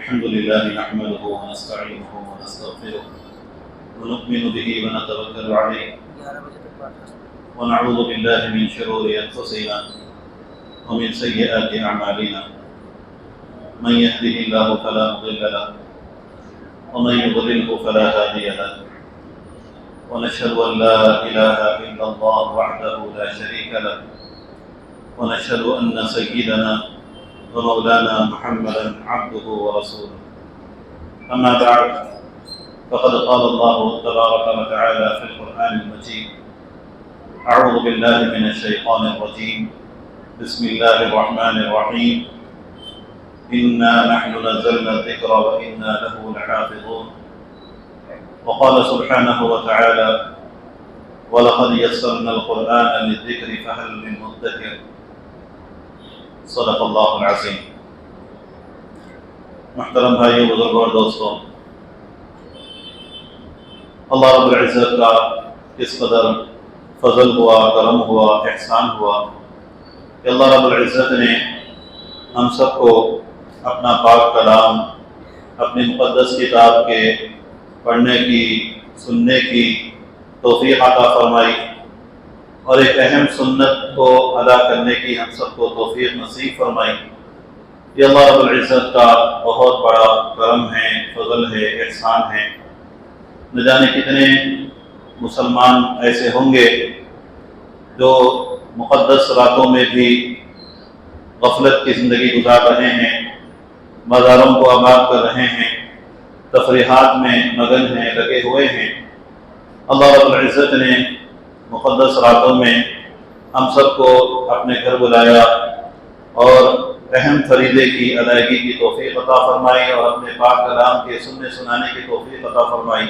الحمد لله نحمده ونستعينه ونستغفره ونؤمن به ونتوكل عليه ونعوذ بالله من شرور أنفسنا ومن سيئات أعمالنا من يهده الله فلا مضل له ومن يضلله فلا هادي له ونشهد أن لا إله إلا الله وحده لا شريك له ونشهد أن سيدنا ومولانا محمدا عبده ورسوله. أما بعد فقد قال الله تبارك وتعالى في القرآن المجيد: أعوذ بالله من الشيطان الرجيم، بسم الله الرحمن الرحيم، إنا نحن نزلنا الذكر وإنا له لحافظون. وقال سبحانه وتعالى: ولقد يسرنا القرآن للذكر فهل من مدكر. صدق اللہ العظیم. محترم بھائیو، بزرگوں اور دوستوں، اللہ رب العزت کا کس قدر فضل ہوا، کرم ہوا، احسان ہوا کہ اللہ رب العزت نے ہم سب کو اپنا پاک کلام، اپنی مقدس کتاب کے پڑھنے کی، سننے کی توفیق عطا فرمائی اور ایک اہم سنت کو ادا کرنے کی ہم سب کو توفیق نصیب فرمائی. یہ اللہ رب العزت کا بہت بڑا کرم ہے، فضل ہے، احسان ہے. نہ جانے کتنے مسلمان ایسے ہوں گے جو مقدس راتوں میں بھی غفلت کی زندگی گزار رہے ہیں، مزاروں کو آباد کر رہے ہیں، تفریحات میں مگن ہیں، لگے ہوئے ہیں. اللہ رب العزت نے مقدس راتوں میں ہم سب کو اپنے گھر بلایا اور اہم فریضے کی ادائیگی کی توفیق عطا فرمائی اور اپنے پاک کلام کے سننے سنانے کی توفیق عطا فرمائی.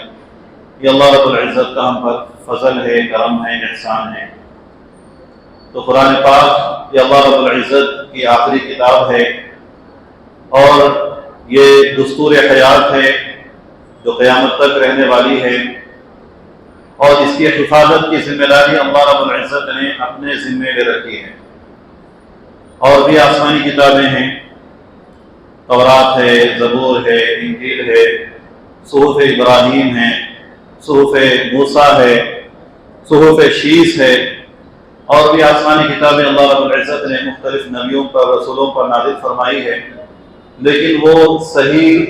یہ اللہ رب العزت کا ہم پر فضل ہے، کرم ہے، احسان ہے. تو قرآن پاک یہ اللہ رب العزت کی آخری کتاب ہے اور یہ دستور حیات ہے جو قیامت تک رہنے والی ہے، اور اس کی حفاظت کی ذمہ داری اللہ رب العزت نے اپنے ذمے لے رکھی ہے. اور بھی آسمانی کتابیں ہیں، تورات ہے، زبور ہے، انجیل ہے، صحف ابراہیم ہے، صحف موسیٰ ہے، صحف شیس ہے، اور بھی آسمانی کتابیں اللہ رب العزت نے مختلف نبیوں پر، رسولوں پر نازل فرمائی ہے، لیکن وہ صحیح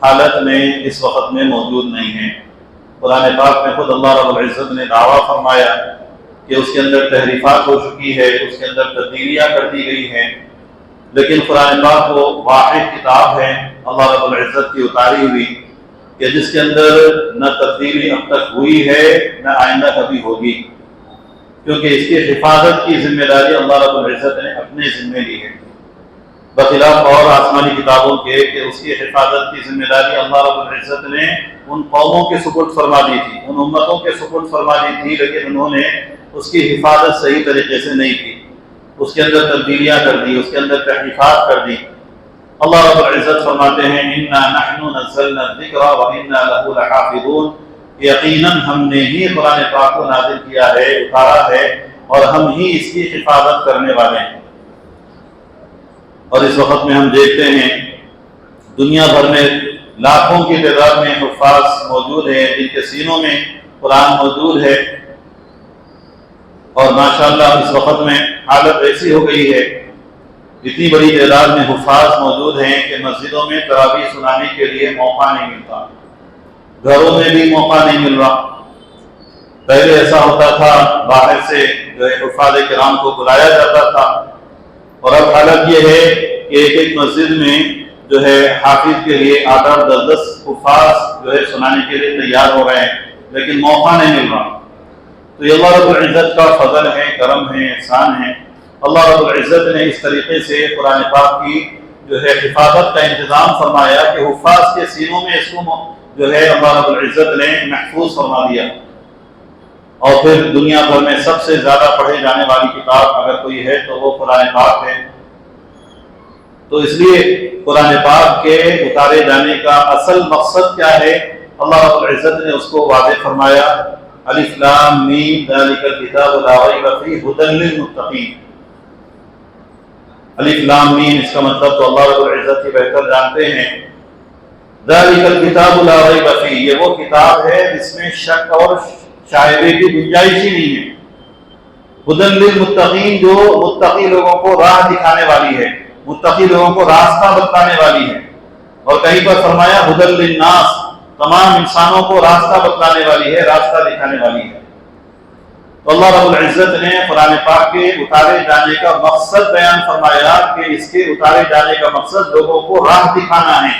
حالت میں اس وقت میں موجود نہیں ہیں. قرآن پاک میں خود اللہ رب العزت نے دعویٰ فرمایا کہ اس کے اندر تحریفات ہو چکی ہے، اس کے اندر تبدیلیاں کر دی گئی ہیں، لیکن قرآن پاک وہ واحد کتاب ہے اللہ رب العزت کی اتاری ہوئی کہ جس کے اندر نہ تبدیلی اب تک ہوئی ہے نہ آئندہ کبھی ہوگی، کیونکہ اس کی حفاظت کی ذمہ داری اللہ رب العزت نے اپنے ذمے لی ہے، بخلاف اور آسمانی کتابوں کے کہ اس کی حفاظت کی ذمہ داری اللہ رب العزت نے ان قوموں کے سپرد فرما دی تھی، ان امتوں کے سپرد فرما دی تھی، لیکن انہوں نے اس کی حفاظت صحیح طریقے سے نہیں کی، اس کے اندر تبدیلیاں کر دی، اس کے اندر تحریفات کر دی. اللہ رب العزت فرماتے ہیں: انا نحن نزلنا الذکر وانا له لحافظون. یقیناً ہم نے ہی قرآن پاک کو نازل کیا ہے، اتارا ہے، اور ہم ہی اس کی حفاظت کرنے والے ہیں. اور اس وقت میں ہم دیکھتے ہیں دنیا بھر میں لاکھوں کی تعداد میں حفاظ موجود ہیں جن کے سینوں میں قرآن موجود ہے، اور ماشاءاللہ اس وقت میں حالت ایسی ہو گئی ہے، اتنی بڑی تعداد میں حفاظ موجود ہیں کہ مسجدوں میں تراویح سنانے کے لیے موقع نہیں ملتا، گھروں میں بھی موقع نہیں مل رہا. پہلے ایسا ہوتا تھا باہر سے جو ہے حفاظ کرام کو بلایا جاتا تھا، اور اب حالت یہ ہے کہ ایک ایک مسجد میں جو ہے حافظ کے لیے 8-8 10 حفاظ جو ہے سنانے کے لیے تیار ہو رہے ہیں، لیکن موقع نہیں مل رہا. تو یہ اللہ رب العزت کا فضل ہے، کرم ہے، احسان ہے. اللہ رب العزت نے اس طریقے سے قرآن پاک کی جو ہے حفاظت کا انتظام فرمایا کہ حفاظ کے سینوں میں اس کو جو ہے اللہ رب العزت نے محفوظ فرما دیا. اور پھر دنیا بھر میں سب سے زیادہ پڑھے جانے والی کتاب اگر کوئی ہے تو وہ قرآن پاک ہے. تو اس لیے قرآن پاک کے اتارے جانے کا اصل مقصد کیا ہے، اللہ رب العزت نے اس کو واضح فرمایا: الف لام میم ذالک الکتاب لا ریب فیہ ھدی للمتقین. الف لام میم اس کا مطلب تو اللہ رب العزت ہی بہتر جانتے ہیں، ذالک الکتاب لا ریب فیہ، یہ وہ کتاب ہے جس میں شک اور شائبے کی گنجائش ہی نہیں ہے۔ ہدی للمتقین، جو متقی لوگوں کو راہ دکھانے والی ہے، متقی لوگوں کو راستہ بتانے والی ہے۔ اور کہیں پر فرمایا ہدی للناس، تمام انسانوں کو راستہ بتلانے والی ہے، راستہ دکھانے والی ہے۔ تو اللہ رب العزت نے قرآن پاک کے اتارے جانے کا مقصد بیان فرمایا کہ اس کے اتارے جانے کا مقصد لوگوں کو راہ دکھانا ہے،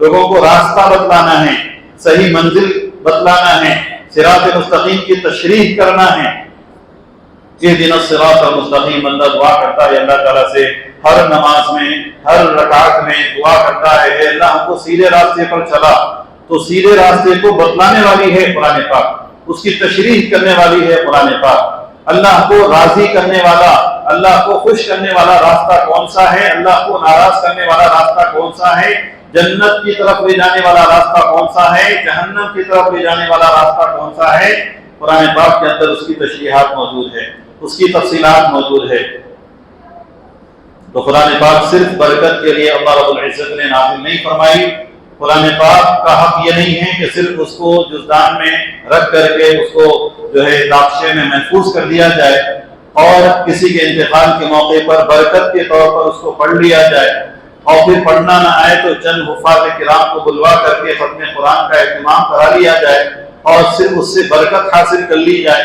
لوگوں کو راستہ بتلانا ہے، صحیح منزل بتلانا ہے، صراط مستقیم کی تشریح کرنا ہے۔ اہدنا الصراط المستقیم، بندہ دعا کرتا ہے اللہ تعالیٰ سے ہر نماز میں، ہر رکعت میں دعا کرتا ہے اے اللہ ہم کو سیدھے راستے پر چلا۔ تو سیدھے راستے کو بتلانے والی ہے قرآن پاک، اس کی تشریح کرنے والی ہے قرآن پاک۔ اللہ کو راضی کرنے والا، اللہ کو خوش کرنے والا راستہ کون سا ہے، اللہ کو ناراض کرنے والا راستہ کون سا ہے، جنت کی طرف لے جانے والا راستہ کون سا ہے، جہنم کی طرف لے جانے والا راستہ کون سا ہے، قرآن پاک کے اندر اس کی تشریحات موجود ہے، اس کی تفصیلات موجود ہے۔ تو قرآن پاک صرف برکت کے لیے اللہ رب العزت نے نازل نہیں فرمائی۔ قرآن پاک کا حق یہ نہیں ہے کہ صرف اس کو جزدان میں رکھ کر کے اس کو جو ہے تاخچے میں محفوظ کر دیا جائے اور کسی کے انتقال کے موقع پر برکت کے طور پر اس کو پڑھ لیا جائے، اور پھر پڑھنا نہ آئے تو چند حفاظ کرام کو بلوا کر کے ختم قرآن کا اہتمام کرا لیا جائے اور صرف اس سے برکت حاصل کر لی جائے،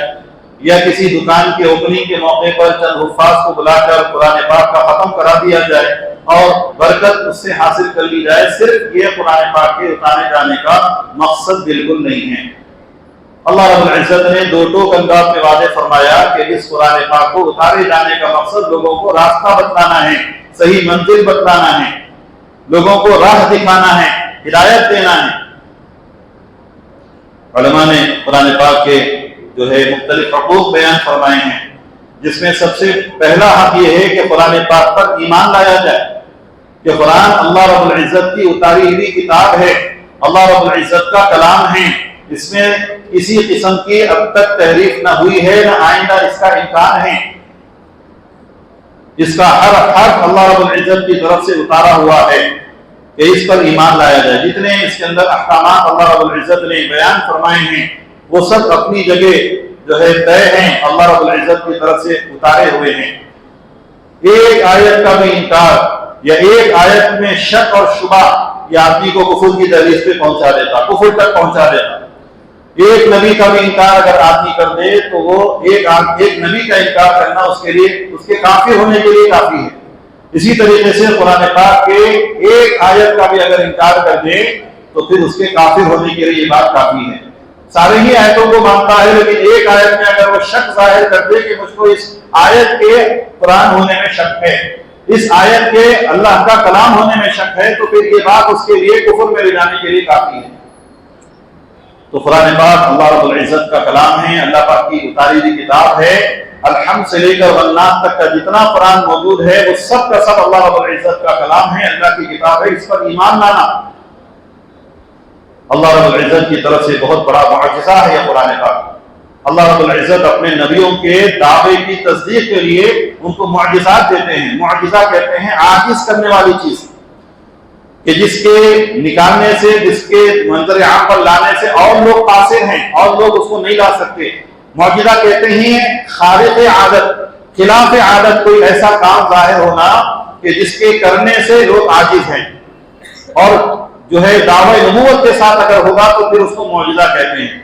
یا کسی دکان کے اوپننگ کے موقع پر چند حفاظ کو بلا کر قرآن پاک کا ختم کرا دیا جائے اور برکت اس سے حاصل کر لی جائے۔ صرف یہ قرآن پاک کے اتارے جانے کا مقصد بالکل نہیں ہے۔ اللہ رب العزت نے دو ٹوک انداز میں واضح فرمایا کہ اس قرآن پاک کو اتارے جانے کا مقصد لوگوں کو راستہ بتلانا ہے، صحیح منزل بتلانا ہے، لوگوں کو راہ دکھانا ہے، ہدایت دینا ہے۔ علماء نے قرآن پاک کے جو ہے مختلف حقوق بیان فرمائے ہیں، جس میں سب سے پہلا حق یہ ہے کہ قرآن پاک پر ایمان لایا جائے کہ قرآن اللہ رب العزت کی اتاری ہوئی کتاب ہے، اللہ رب العزت کا کلام ہے، اس میں کسی قسم کی اب تک تحریف نہ ہوئی ہے، نہ آئندہ اس کا امکان ہے، اس کا ہر حرف اللہ رب العزت کی طرف سے اتارا ہوا ہے کہ اس پر ایمان لایا جائے۔ جتنے اس کے اندر احکامات اللہ رب العزت نے بیان فرمائے ہیں وہ سب اپنی جگہ جو ہے طے ہیں، اللہ رب العزت کی طرف سے اتارے ہوئے ہیں۔ ایک آیت کا بھی انکار یا ایک آیت میں شک اور شبہ یہ آدمی کو کفر کی دہلیز پہ پہنچا دیتا، کفر تک پہنچا دیتا۔ ایک نبی کا بھی انکار اگر آدمی کر دے تو وہ ایک نبی کا انکار کرنا اس کے لیے، اس کے کافر ہونے کے لیے کافی ہے۔ اسی طریقے سے قرآن پاک کے ایک آیت کا بھی اگر انکار کر دے تو پھر اس کے کافر ہونے کے لیے یہ بات کافی ہے۔ سارے ہی آیتوں کو مانتا ہے لیکن ایک آیت میں اگر وہ شک ظاہر کر دے کہ مجھ کو اس آیت کے قرآن ہونے میں شک ہے، اس آیت کے اللہ کا کلام ہونے میں شک ہے، تو پھر یہ بات اس کے لیے کفر میں لے جانے کے لیے کافی ہے۔ تو قرآن پاک اللہ رب العزت کا کلام ہے، اللہ پاک کی اتاری ہوئی کتاب ہے۔ الحمد سے لے کر والناس تک کا جتنا قرآن موجود ہے وہ سب کا سب اللہ رب العزت کا کلام ہے، اللہ کی کتاب ہے، اس پر ایمان لانا اللہ رب العزت کی طرف سے بہت بڑا معجزہ ہے۔ یہ قرآن پاک اللہ رب العزت اپنے نبیوں کے دعوے کی تصدیق کے لیے ان کو معجزات دیتے ہیں۔ معجزہ کہتے ہیں عاجز کرنے والی چیز، کہ جس کے نکالنے سے، جس کے منظر عام پر لانے سے اور لوگ قاصر ہیں اور لوگ اس کو نہیں لا سکتے۔ معجزہ کہتے ہیں خارق عادت، خلاف عادت کوئی ایسا کام ظاہر ہونا کہ جس کے کرنے سے لوگ عاجز ہیں، اور جو ہے دعوی نبوت کے ساتھ اگر ہوگا تو پھر اس کو معجزہ کہتے ہیں،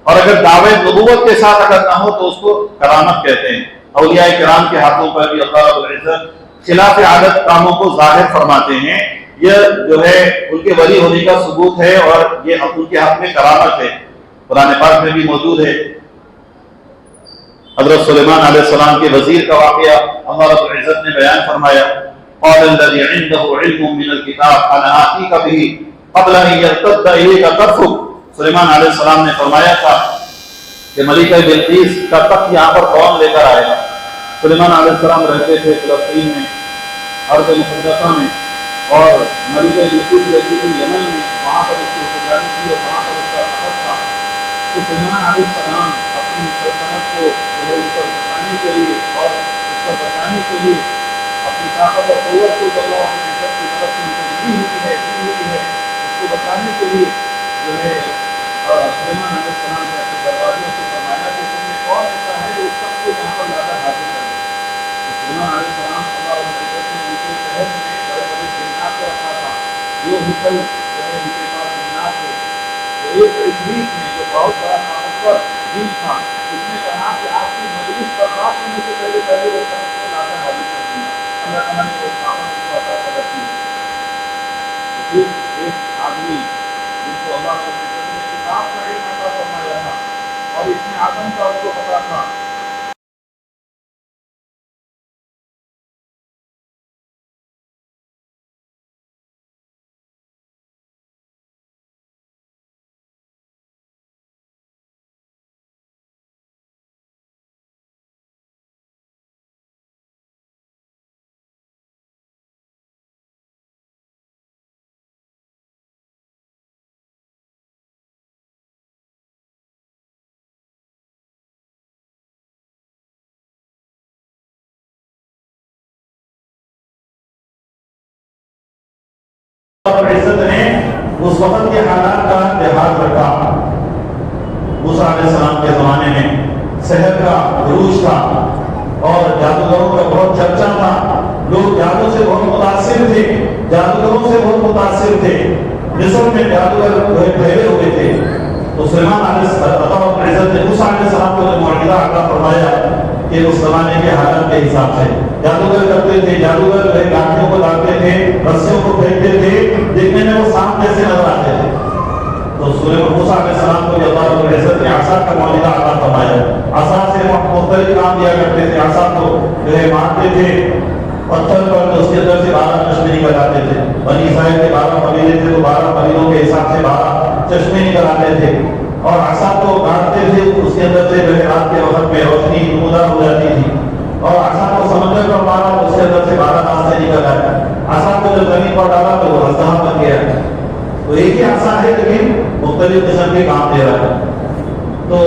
اور اگر دعوی نبوت کے ساتھ اگر نہ ہو تو اس کو کرامت کہتے ہیں۔ اولیاء کرام کے ہاتھوں پر بھی اللہ رب العزت خلاف عادت کاموں کو ظاہر فرماتے ہیں، یہ جو ہے ان کے ولی ہونے کا ثبوت ہے اور یہ ان کے حق میں کرامت ہے۔ قرآن پاک میں بھی موجود ہے۔ حضرت سلیمان علیہ السلام کے وزیر کا واقعہ اللہ رب العزت نے بیان فرمایا، قال الذي عنده علم من الكتاب انا آتيك به قبل ان يرتد اليك طرفك۔ سلیمان علیہ السلام نے فرمایا تھا کہ ملکہ بلقیس کا تخت یہاں پر کون لے کر آئے گا۔ سلیمان علیہ السلام رہتے تھے فلسطین میں، ارض مقدسہ میں، اور ملکہ بلقیس رہتی تھی یمن میں، وہاں پر اس کی حکمرانی تھی اور وہاں پر اس کا تخت تھا۔ تو سلیمان علیہ السلام اپنی سلطنت کو بچانے کے لیے اور اس کو بچانے کے لیے اپنی طاقت اور قوت کو اللہ کی طرف سے دی ہوئی ہے، اس کو کو بتانے کے لیے جو ہے سلیمان علیہ السلام نے اپنے دروازوں سے فرمایا کہ تم میں کون ایسا ہے جو اس سب کو یہاں پر لاتا حاصل کر دے. سلیمان علیہ السلام اللہ رب العزت نے ان کے شہر میں بڑے بڑے جنات کو رکھا تھا. جو ہکل جو ہے ان کے پاس جنات تھے. تو ایک عفریت نے جو بہت بڑا طاقتور جن تھا اس نے کہا کہ آپ کی مجلس برباد ہونے سے پہلے پہلے وہ سب کو لاتا حاصل کر دیا. اللہ تعالیٰ نے اس کام کو عطا کر دی. پھر ایک آدمی جن کو اللہ رب العزت نے کتاب کا علم عطا فرمایا تھا اور اس میں آدم کا ان کو پتا تھا. عزت نے اس وقت کے حالات کا لحاظ رکھا. موسیٰ علیہ السلام کے زمانے میں سحر کا عروج تھا اور جادوگروں کا بہت چرچا تھا. لوگ جادو سے بہت متاثر تھے, جادوگروں سے بہت متاثر تھے. مصر میں جادوگر پھیلے ہوئے تھے. تو سلیمان علیہ عزت نے موسیٰ علیہ السلام کو جو معجزہ عطا فرمایا کہ اس زمانے کے حالات کے حساب سے جادوگر کرتے تھے. جادوگر لاٹھیوں کو لاتے تھے, رسیوں کو پھینکتے تھے, دیکھنے میں وہ سانپ جیسے نظر آتے تھے. تو سلیمان موسیٰ علیہ السلام کو اللہ رب العزت نے عصا کا معجزہ عطا فرمایا. عصا سے مختلف کام دیا کرتے تھے. عصا کو جو ہے مارتے تھے پتھر پر تو اس کے اندر سے 12 چشمے نکل آتے تھے. بنی اسرائیل کے 12 قبیلے تھے تو 12 قبیلوں کے حساب سے 12 چشمے نکل آتے تھے. اور عصا کو کاٹتے تھے, اس کے اندر سے جو ہے رات کے وقت میں روشنی نمودار ہو جاتی تھی. اور عصا کو سمندر پر مارا تو اس کے اندر سے 12 راستے نکل آئے. عصا کو جب زمین پر ڈالا تو وہ اژدہا بن گیا. تو ایک ہی عصا ہے لیکن مختلف قسم کے کام دے رہا ہے. تو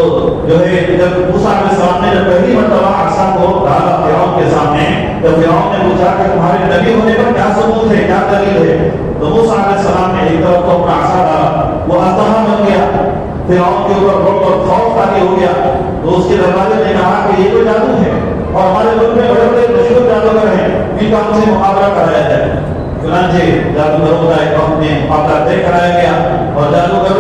جو ہے جب موسیٰ علیہ السلام نے جب پہلی مرتبہ عصا کو ڈالا فرعون کے سامنے, تو فرعون نے پوچھا کہ تمہارے نبی ہونے پر کیا ثبوت ہے, کیا دلیل ہے؟ تو موسیٰ علیہ السلام نے ایک طرف کو اپنا عصا ڈالا, وہ اژدہا بن گیا. فرعون کے اوپر بہت خوف طاری ہو گیا. تو اس کے دروازے نے کہا کہ یہ تو جادو ہے اور ہمارے ملک میں بڑے بڑے مشہور جادوگر ہیں, ان کا ہم سے مقابلہ کرایا جائے. چنانچہ جادوگروں کا ایک وقت میں مقابلہ طے کرایا گیا اور جادوگر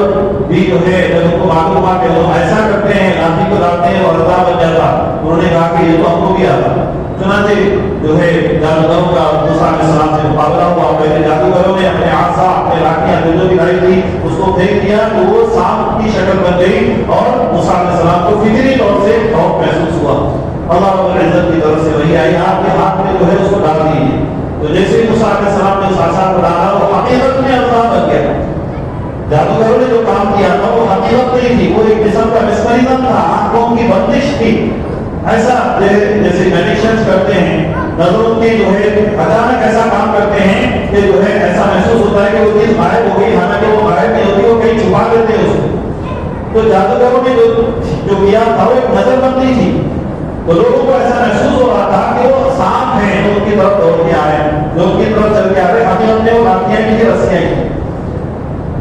بھی جو ہے جب ان کو معلوم ہوا کہ وہ ایسا کرتے ہیں, لاٹھی کو لاتے ہیں اور اژدہا بن جاتا, انہوں نے کہا کہ یہ تو ہم کو بھی آتا. چنانچہ جو ہے جادوگروں کا موسیٰ علیہ السلام سے مقابلہ ہوا. پہلے جادوگروں نے اپنے عصا, اپنے لاٹھیاں جو بھی لائی تھی اس کو پھینک دیا تو وہ سانپ کی شکل بن گئی اور موسیٰ علیہ السلام کو فطری طور سے خوف محسوس ہوا. اللہ رب العزت کی طرف سے وہی آئی, آپ کے ہاتھ میں جو ہے اس کو ڈال دیجیے. تو جیسے موسیٰ علیہ السلام نے اس عصا کو ڈالا وہ حقیقت میں اژدہا بن گیا. جادوگروں نے جو کام کیا تھا وہ حقیقت نہیں تھی, وہ ایک قسم کا مسمرزم تھا, آنکھوں کی بندش تھی. ایسا جیسے میجیشینز کرتے ہیں, نظروں کی جو ہے اچانک ایسا کام کرتے ہیں کہ جو ہے ایسا محسوس ہوتا ہے کہ وہ چیز غائب ہو گئی, حالانکہ وہ غائب نہیں ہوتی, وہ کہیں چھپا دیتے ہیں اس کو. تو جادوگروں نے جو کیا تھا وہ ایک نظر بندی تھی. تو لوگوں کو ایسا محسوس ہو رہا تھا کہ وہ سانپ ہیں جو ان کی طرف دوڑ کے آ رہے ہیں, جو ان کی طرف چل کے آ رہے ہیں. حقیقت میں وہ لاٹھیاں کی تھی, رسیاں کی.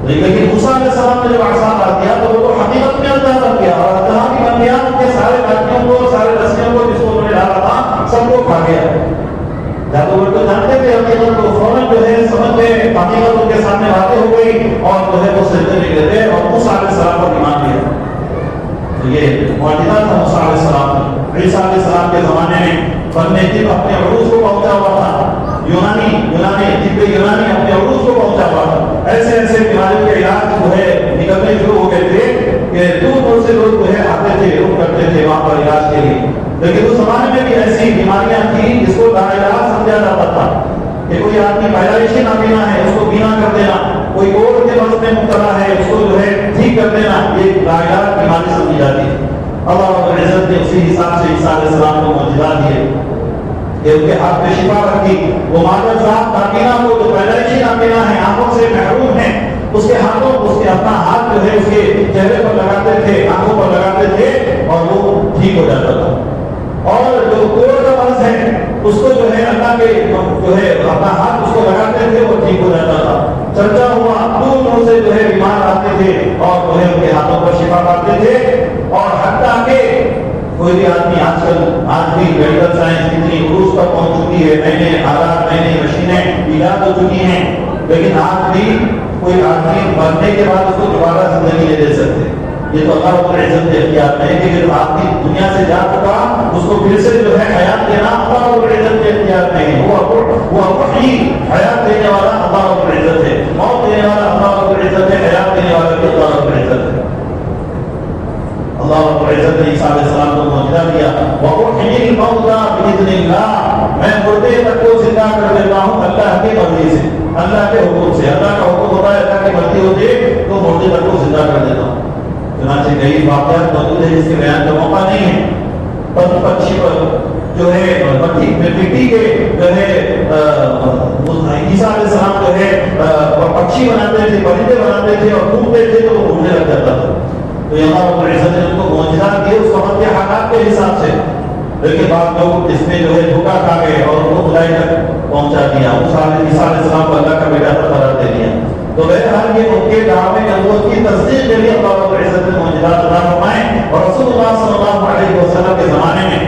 لیکن موسیٰ علیہ السلام نے جب عصا ڈال دیا تو وہ تو حقیقت میں اژدہا بن گیا اور اژدہا بھی بن گیا. ان کے سارے لاٹھیوں کو, سارے رسیوں کو جس کو انہوں نے ڈالا تھا سب کو کھا گیا. جادوگر تو جانتے تھے حقیقت کو, فوراً جو ہے سمجھ گئے, حقیقت ان کے سامنے واضح ہو گئی اور جو ہے وہ سجدے میں گر گئے اور موسیٰ علیہ السلام پر ایمان لیا. تو یہ معجزہ تھا موسیٰ علیہ السلام. عیسیٰ علیہ السلام کے زمانے میں فن طب اپنے عروج کو پہنچا ہوا تھا. یونانی اپنے عروج کو پہنچا ہوا تھا. ایسے ایسے بیماریوں کے علاج جو ہے نکلنے شروع ہو گئے تھے کہ دور دور سے لوگ جو ہے آتے تھے, رک کرتے تھے وہاں پر علاج کے لیے. لیکن اس زمانے میں بھی ایسی بیماریاں تھیں جس کو لاعلاج سمجھا جاتا تھا کہ کوئی آدمی پیدائشی نابینا ہے, اس کو بینا کر دینا, کوئی اور کے مرض میں مبتلا ہے, اس کو جو ہے ٹھیک کر دینا, یہ لاعلاج بیماری سمجھی جاتی ہے. اللہ رب العزت نے اسی حساب سے عیسیٰ علیہ السلام کو معجزات دیے کہ ان کے ہاتھ میں شفا رکھی. وہ مادر صاحب نابینا کو, جو پیدائشی نابینا ہے, آنکھوں سے محروم ہے, اس کے ہاتھوں, اس کے اپنا ہاتھ جو ہے اس کے چہرے پر لگاتے تھے, آنکھوں پر لگاتے تھے اور وہ ٹھیک ہو جاتا تھا. اور جو کوڑ کا مرض ہے اس کو جو ہے اللہ کے جو ہے اپنا ہاتھ اس کو لگاتے تھے, وہ ٹھیک ہو جاتا تھا. چرچا ہوا، دور دور سے جو ہے بیمار آتے تھے اور جو ہے ان کے ہاتھوں پر شفا پاتے تھے. اور حتیٰ کہ کوئی بھی آدمی آج بھی میڈیکل سائنس کتنی عروج پر پہنچ چکی ہے، نئے نئے آلات، نئی نئی مشینیں ایجاد ہو چکی ہیں، لیکن آج بھی کوئی آدمی مرنے کے بعد اس کو دوبارہ زندگی نہیں دے سکتے. یہ تو اللہ رب العزت کے اختیار میں ہے کہ جو آدمی دنیا سے جا چکا اس کو پھر سے جو ہے حیات دینا اللہ رب العزت کے اختیار میں ہے. وہ وحی حیات دینے والا اللہ رب العزت ہے، موت دینے والا اللہ رب العزت ہے، حیات دینے والا بھی اللہ رب العزت ہے. اللہ رب العزت نے عیسیٰ علیہ السلام کو معجزہ دیا، وَأُحْيِي الْمَوْتَىٰ بِإِذْنِ اللَّهِ، میں مردے تک کو زندہ کر دیتا ہوں اللہ کی مرضی سے، اللہ کے حکم سے. اللہ کا حکم ہوتا ہے، اللہ کی مرضی ہوتی ہے تو مردے تک کو زندہ کر دیتا ہوں. چنانچہ کئی واقعات موجود ہیں جس کے بیان کا موقع نہیں ہے. پنچھی پر جو ہے مٹی کے جو ہے عیسیٰ علیہ السلام جو ہے پکشی بناتے تھے، پرندے بناتے تھے اور گھومتے تھے تو وہ گھومنے لگ جاتا تھا. تو اللہ رب العزت نے ان کو معجزات دیے اس وقت کے حالات کے حساب سے. لیکن بعض لوگ اس میں جو ہے دھوکا کھا گئے اور ان کو خدائی تک پہنچا دیا. عیسیٰ علیہ السلام کو اللہ کا بیٹا قرار دے دیا. تو بہرحال یہ ان کے دعوے نبوت کی تصدیق کے لیے اللہ رب العزت نے معجزات عطا فرمائے. اور رسول اللہ صلی اللہ علیہ وسلم کے زمانے میں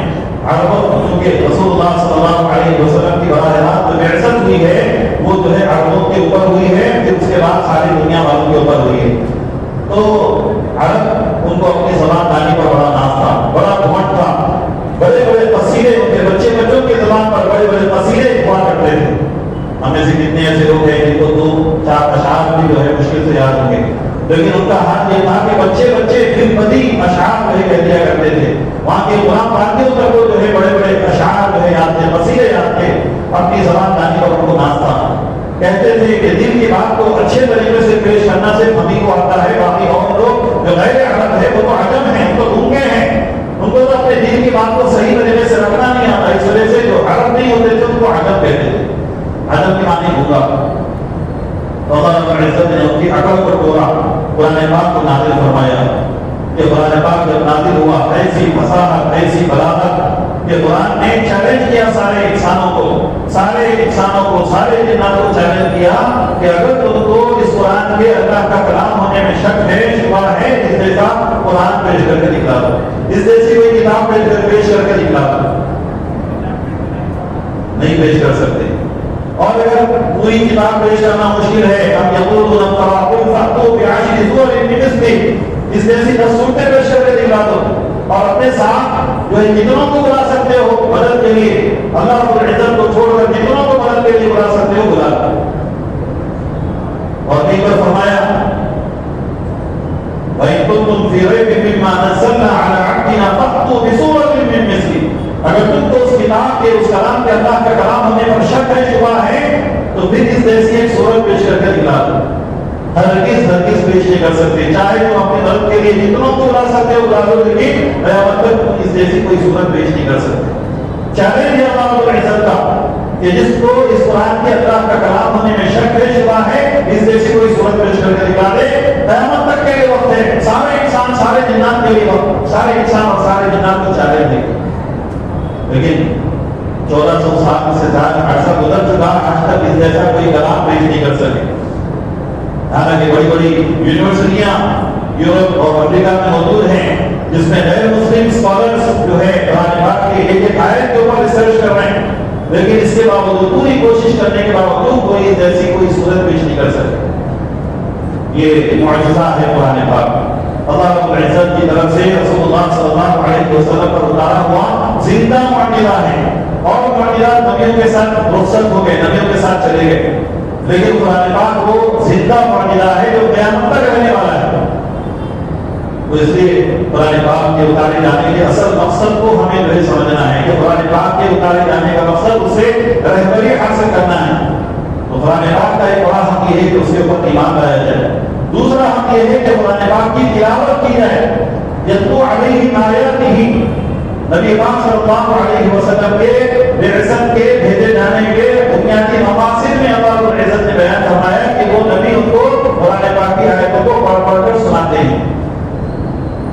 عربوں، چونکہ رسول اللہ صلی اللہ علیہ وسلم کی براہ راست جو بعثت ہوئی ہے وہ جو ہے عربوں کے اوپر ہوئی ہے، پھر اس کے بعد ساری دنیا والوں کے اوپر ہوئی ہے. تو عرب ان کو اپنی زبان دانی پر بڑا ناز تھا، بڑا گھمنڈ تھا. بڑے بڑے قصیدے ان کے بچوں کی زبان پر بڑے بڑے قصیدے ہوا کرتے تھے. ہم میں سے کتنے ایسے لوگ ہیں جن کو 2-4 اشعار بھی جو ہے مشکل سے یاد ہوں گے، لیکن ان کا حال یہ تھا کہ بچے پھر بدی اشعار جو ہے کہہ دیا کرتے تھے. وہاں کے غلام پارٹیوں تک وہ جو ہے بڑے بڑے اشعار جو ہے یاد تھے، قصیدے یاد تھے. اپنی زبان دانی پر ان کو ناز تھا. کہتے تھے کہ دل کی بات کو اچھے طریقے سے پیش کرنا صرف ہم ہی کو آتا ہے، باقی اور لوگ جو غیر عرب ہے وہ تو عجم ہیں، ان کو گونگے ہیں، ان کو تو اپنے دل کی بات کو صحیح طریقے سے رکھنا نہیں آتا. اس وجہ سے جو عرب نہیں ہوتے تھے ان کو عجم کہتے تھے. عجم کے معنی گونگا. تو اللہ رب العزت نے ان کی عقل کو توڑا، قرآن پاک کو نازل فرمایا. کہ قرآن پاک جب نازل ہوا ایسی فصاحت، ایسی بلاغت کہ قرآن نے چیلنج کیا سارے انسانوں کو، سارے جنات کو چیلنج کیا کہ اگر تم کو اس قرآن کے اللہ کا کلام ہونے میں شک ہے، شبہ ہے، اس جیسا قرآن پیش کر کے دکھلا دو، اس جیسی کوئی کتاب پیش کر کے دکھلا دو. نہیں پیش کر سکتے. اور اگر پوری کتاب پیش کرنا مشکل ہے، اب یقولون افتراء فأتوا بعشر سور مثله، اس جیسی 10 سورتیں پیش کر کے دکھلا دو. اور اپنے ساتھ جو ہے جتنوں کو بلا سکتے ہو مدد کے لیے، اللہ رب العزت کو چھوڑ کر جتنوں کو مدد کے لیے بلا سکتے ہو بلا دو. اور کہیں پر فرمایا وَإِن كُنتُمْ فِي رَيْبٍ مِّمَّا نَزَّلْنَا عَلَىٰ عَبْدِنَا فَأْتُوا بِسُورَةٍ مِّن مِّثْلِهِ، اگر تم کو اس کتاب کے، اس کلام کے، اللہ کا کلام ہونے پر شک ہے، شبہ ہے، تو پھر اس جیسی ایک سورت پیش کر کے دکھلا دو. ہرگز پیش نہیں کر سکتے، چاہے تم اپنے مدد کے لیے جتنوں کو بلا سکتے ہو بلا دو، لیکن قیامت تک اس جیسی کوئی صورت پیش نہیں کر سکتے. چیلنج ہے اللہ رب العزت کا کہ جس کو اس قرآن کے اللہ کا کلام ہونے میں شک ہے، شبہ ہے، اس جیسی کوئی صورت پیش کر کے دکھا دے. قیامت تک کے لیے وقت ہے، سارے انسان، سارے جنات کے لیے وقت، سارے انسان اور سارے جنات کو چیلنج ہے. لیکن 1400 سال سے زیادہ عرصہ گزر چکا، آج تک اس جیسا کوئی کلام پیش نہیں کر سکے. حالانکہ بڑی بڑی یونیورسٹیاں یورپ اور امریکہ میں موجود ہیں جس میں غیر مسلم اسکالرز جو ہے قرآن پاک کے ایک آیت کے اوپر ریسرچ کر رہے ہیں، لیکن اس کے باوجود پوری کوشش کرنے کے باوجود کوئی جیسی کوئی صورت پیش نہیں کر سکتے. یہ معجزہ ہے قرآن پاک. اللہ رب العزت کی طرف سے رسول اللہ صلی اللہ علیہ وسلم پر اتارا ہوا زندہ معجزہ ہے. اور معجزات نبیوں کے ساتھ رخصت ہو گئے، نبیوں کے ساتھ چلے گئے، لیکن قرآن پاک وہ زندہ معجزہ ہے جو قیامت تک رہنے والا ہے. تو اس لیے قرآن پاک کے اتارے جانے کے اصل مقصد کو ہمیں جو سمجھنا ہے کہ قرآن پاک کے اتارے جانے کا مقصد اسے رہبری حاصل کرنا ہے. تو قرآن پاک کا ایک بڑا حق یہ ہے کہ اس کے اوپر ایمان لایا جائے. دوسرا حق یہ ہے کہ قرآن پاک کی تلاوت کی جائے. یتلو علیہم آیاتہ، نبی پاک صلی اللہ علیہ وسلم کے بعثت کے بھیجے جانے کے بنیادی مقاصد میں اللہ رب العزت نے بیان فرمایا کہ وہ نبی ان کو قرآن پاک کی آیتوں کو پڑھ کر سناتے ہیں.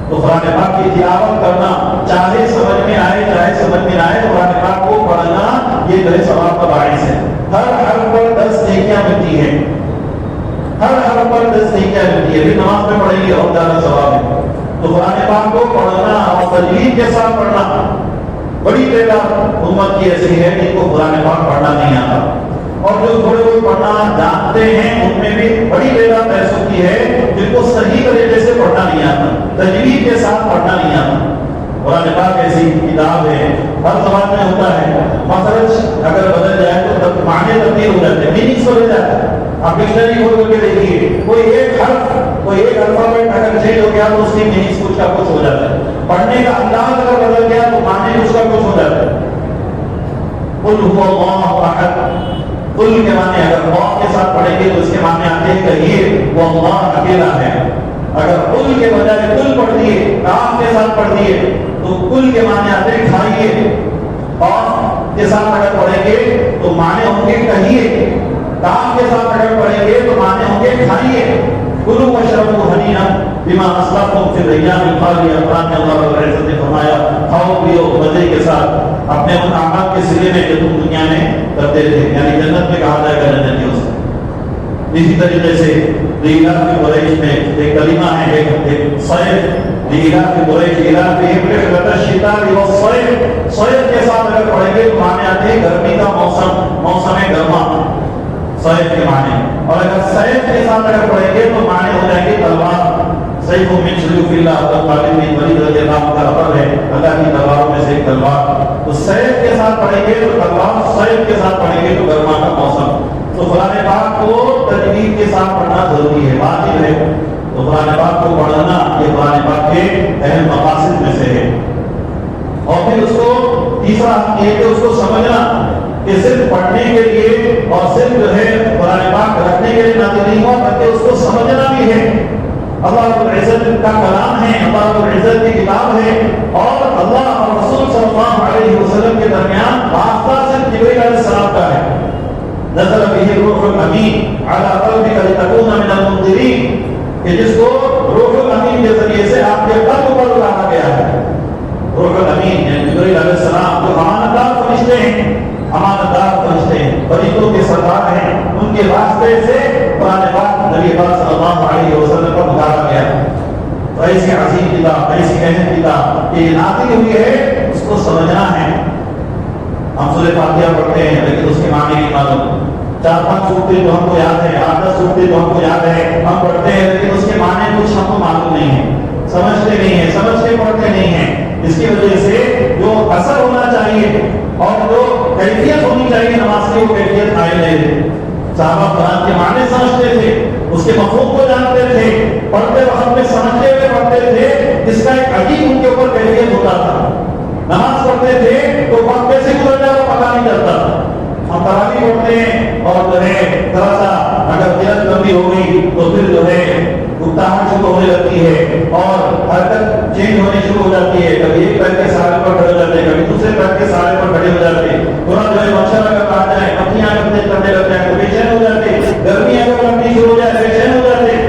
تو قرآن پاک کی تلاوت کرنا، چاہے سمجھ میں آئے چاہے سمجھ میں نہ آئے، قرآن پاک کو پڑھنا یہ جو ہے ثواب کا باعث ہے. ہر حرف پر 10 نیکیاں ملتی ہیں. حرف پر تصحیح کیا ملتی ہے، پھر نماز میں پڑھیں گے اور زیادہ ثواب ہے۔ تو قرآن پاک کو پڑھنا اور تجوید کے ساتھ پڑھنا، بڑی تعداد امت کی ایسی ہے جن کو قرآن پاک پڑھنا نہیں آتا، اور جو تھوڑے بہت پڑھنا جانتے ہیں ان میں بھی بڑی تعداد ایسوں کی ہے جن کو صحیح طریقے سے پڑھنا نہیں آتا، تجوید کے ساتھ پڑھنا نہیں آتا۔ قرآن پاک ایسی کتاب ہے، ہر زبان میں ہوتا ہے، مخرج اگر بدل جائے تو معنی تبدیل ہو جاتے ہیں، میننگس بدل جاتا ہے۔ آپ ڈکشنری کھول کے دیکھیے، کوئی ایک الفابیٹ اگر چینج ہو گیا تو اس کی میننگس کچھ کا کچھ ہو جاتا ہے، پڑھنے کا انداز اگر بدل گیا تو معنی کچھ کا کچھ ہو جاتا ہے۔ قل هو اللہ احد، قل کے معنی اگر اللہ کے ساتھ پڑھیں گے تو اس کے معنی آتے ہیں کہ وہ اللہ اکیلا ہے۔ اگر قل کے بجائے قل پڑھ دیے، کام کے ساتھ پڑھ دیے تو قل کے معنی آتے ہیں کھائیے، اور کے ساتھ اگر پڑھیں گے تو معنی ہوں گے کہیے، کام کے ساتھ اگر پڑھیں گے تو معنی ہوں گے کھائیے۔ کلوا واشربوا ہنیئا بما اسلفتم فی الایام الخالیہ، قرآن میں اللہ رب العزت نے فرمایا کھاؤ پیو مزے کے ساتھ اپنے ان اعمال کے سلے میں جو تم دنیا میں کرتے تھے، یعنی جنت میں کہا جائے گا جنتیوں سے۔ اسی طریقے سے لیلاف قریش میں ایک کلمہ ہے، ایک صیف، لیلاف قریش ایلافہم رحلۃ الشتاء والصیف، صیف کے ساتھ اگر پڑھیں گے تو معنی آتے ہیں گرمی کا موسم، موسم گرما، صیف کے معنی، اور اگر صیف کے ساتھ اگر پڑھیں گے تو معنی ہو جائیں گے تلوار، سیف من سیوف اللہ، خالد بن ولید رضی اللہ عنہ کا لقب ہے اللہ کی تلواروں میں سے ایک تلوار۔ تو سیف کے ساتھ پڑھیں گے تو تلوار، صیف کے ساتھ پڑھیں گے تو گرما کا موسم۔ تو قرآن پاک کو تجوید کے ساتھ پڑھنا ضروری ہے، واجب ہے۔ تو قرآن پاک کو پڑھنا یہ قرآن پاک کے اہم مقاصد میں سے ہے۔ اور پھر اس کو تیسرا یہ کہ اس کو سمجھنا کہ صرف پڑھنے کے لیے اور صرف جو ہے قرآن پاک رکھنے کے لیے نازل نہیں ہوا، بلکہ اس کو سمجھنا بھی ہے۔ اللہ رب العزت کا کلام ہے، اللہ رب العزت کی کتاب ہے، اور اللہ اور رسول صلی اللہ علیہ وسلم کے درمیان واسطہ صرف جبرائیل علیہ السلام کا ہے۔ نزل به الروح الامین علی قلبک لتکون من المنذرین، کہ جس کو روح الامین کے ذریعے سے آپ کے قلب پر اتارا گیا ہے۔ روح الامین یعنی جبرائیل علیہ السلام جو امانتدار فرشتے ہیں، امانتدار فرشتے ہیں، فرشتوں کے سردار ہیں، ان کے واسطے سے قرآن پاک نبی پاک صلی اللہ علیہ وسلم پر اتارا گیا۔ تو ایسی عظیم کتاب، ایسی اہم کتاب کہ یہ نازل ہوئی ہے، اس کو سمجھنا ہے۔ ہم سورہ فاتحہ پڑھتے ہیں لیکن اس کے معنی نہیں معلوم، 4-5 سورتیں تو ہم کو یاد ہے، 8-10 سورتیں تو ہم کو یاد ہے، ہم پڑھتے ہیں لیکن اس کے معنی کچھ ہم کو معلوم نہیں ہے، سمجھتے نہیں ہیں، سمجھ کے پڑھتے نہیں ہیں۔ اس کی وجہ سے جو اثر ہونا چاہیے اور جو کیفیت ہونی چاہیے نماز کی، وہ کیفیت قائم نہیں ہے۔ صحابہ قرآن کے معنی سمجھتے تھے، اس کے مفہوم کو جانتے تھے، پڑھتے وقت میں سمجھتے ہوئے پڑھتے تھے، اس کا ایک عجیب ان کے اوپر کیفیت ہوتا تھا۔ نماز پڑھتے تھے تو وقت کیسے گزر جائے وہ پتہ نہیں چلتا۔ ہم تراویح پڑھتے ہیں اور جو ہے ذرا سا اگر قرت کمی ہو گئی تو پھر جو ہے اکتاہٹ شروع ہونے لگتی ہے اور حرکت چینج ہونے شروع ہو جاتی ہے، کبھی ایک پیر کے سہارے پر کھڑے ہو جاتے ہیں، کبھی دوسرے پیر کے سہارے پر کھڑے ہو جاتے ہیں، تھوڑا جو ہے مچھر اگر آ جائے، مکھیاں اگر تیز کرنے لگ جائیں تو بے چین ہو جاتے ہیں، گرمی اگر لگنی شروع ہو جائے بے چین ہو جاتے ہیں۔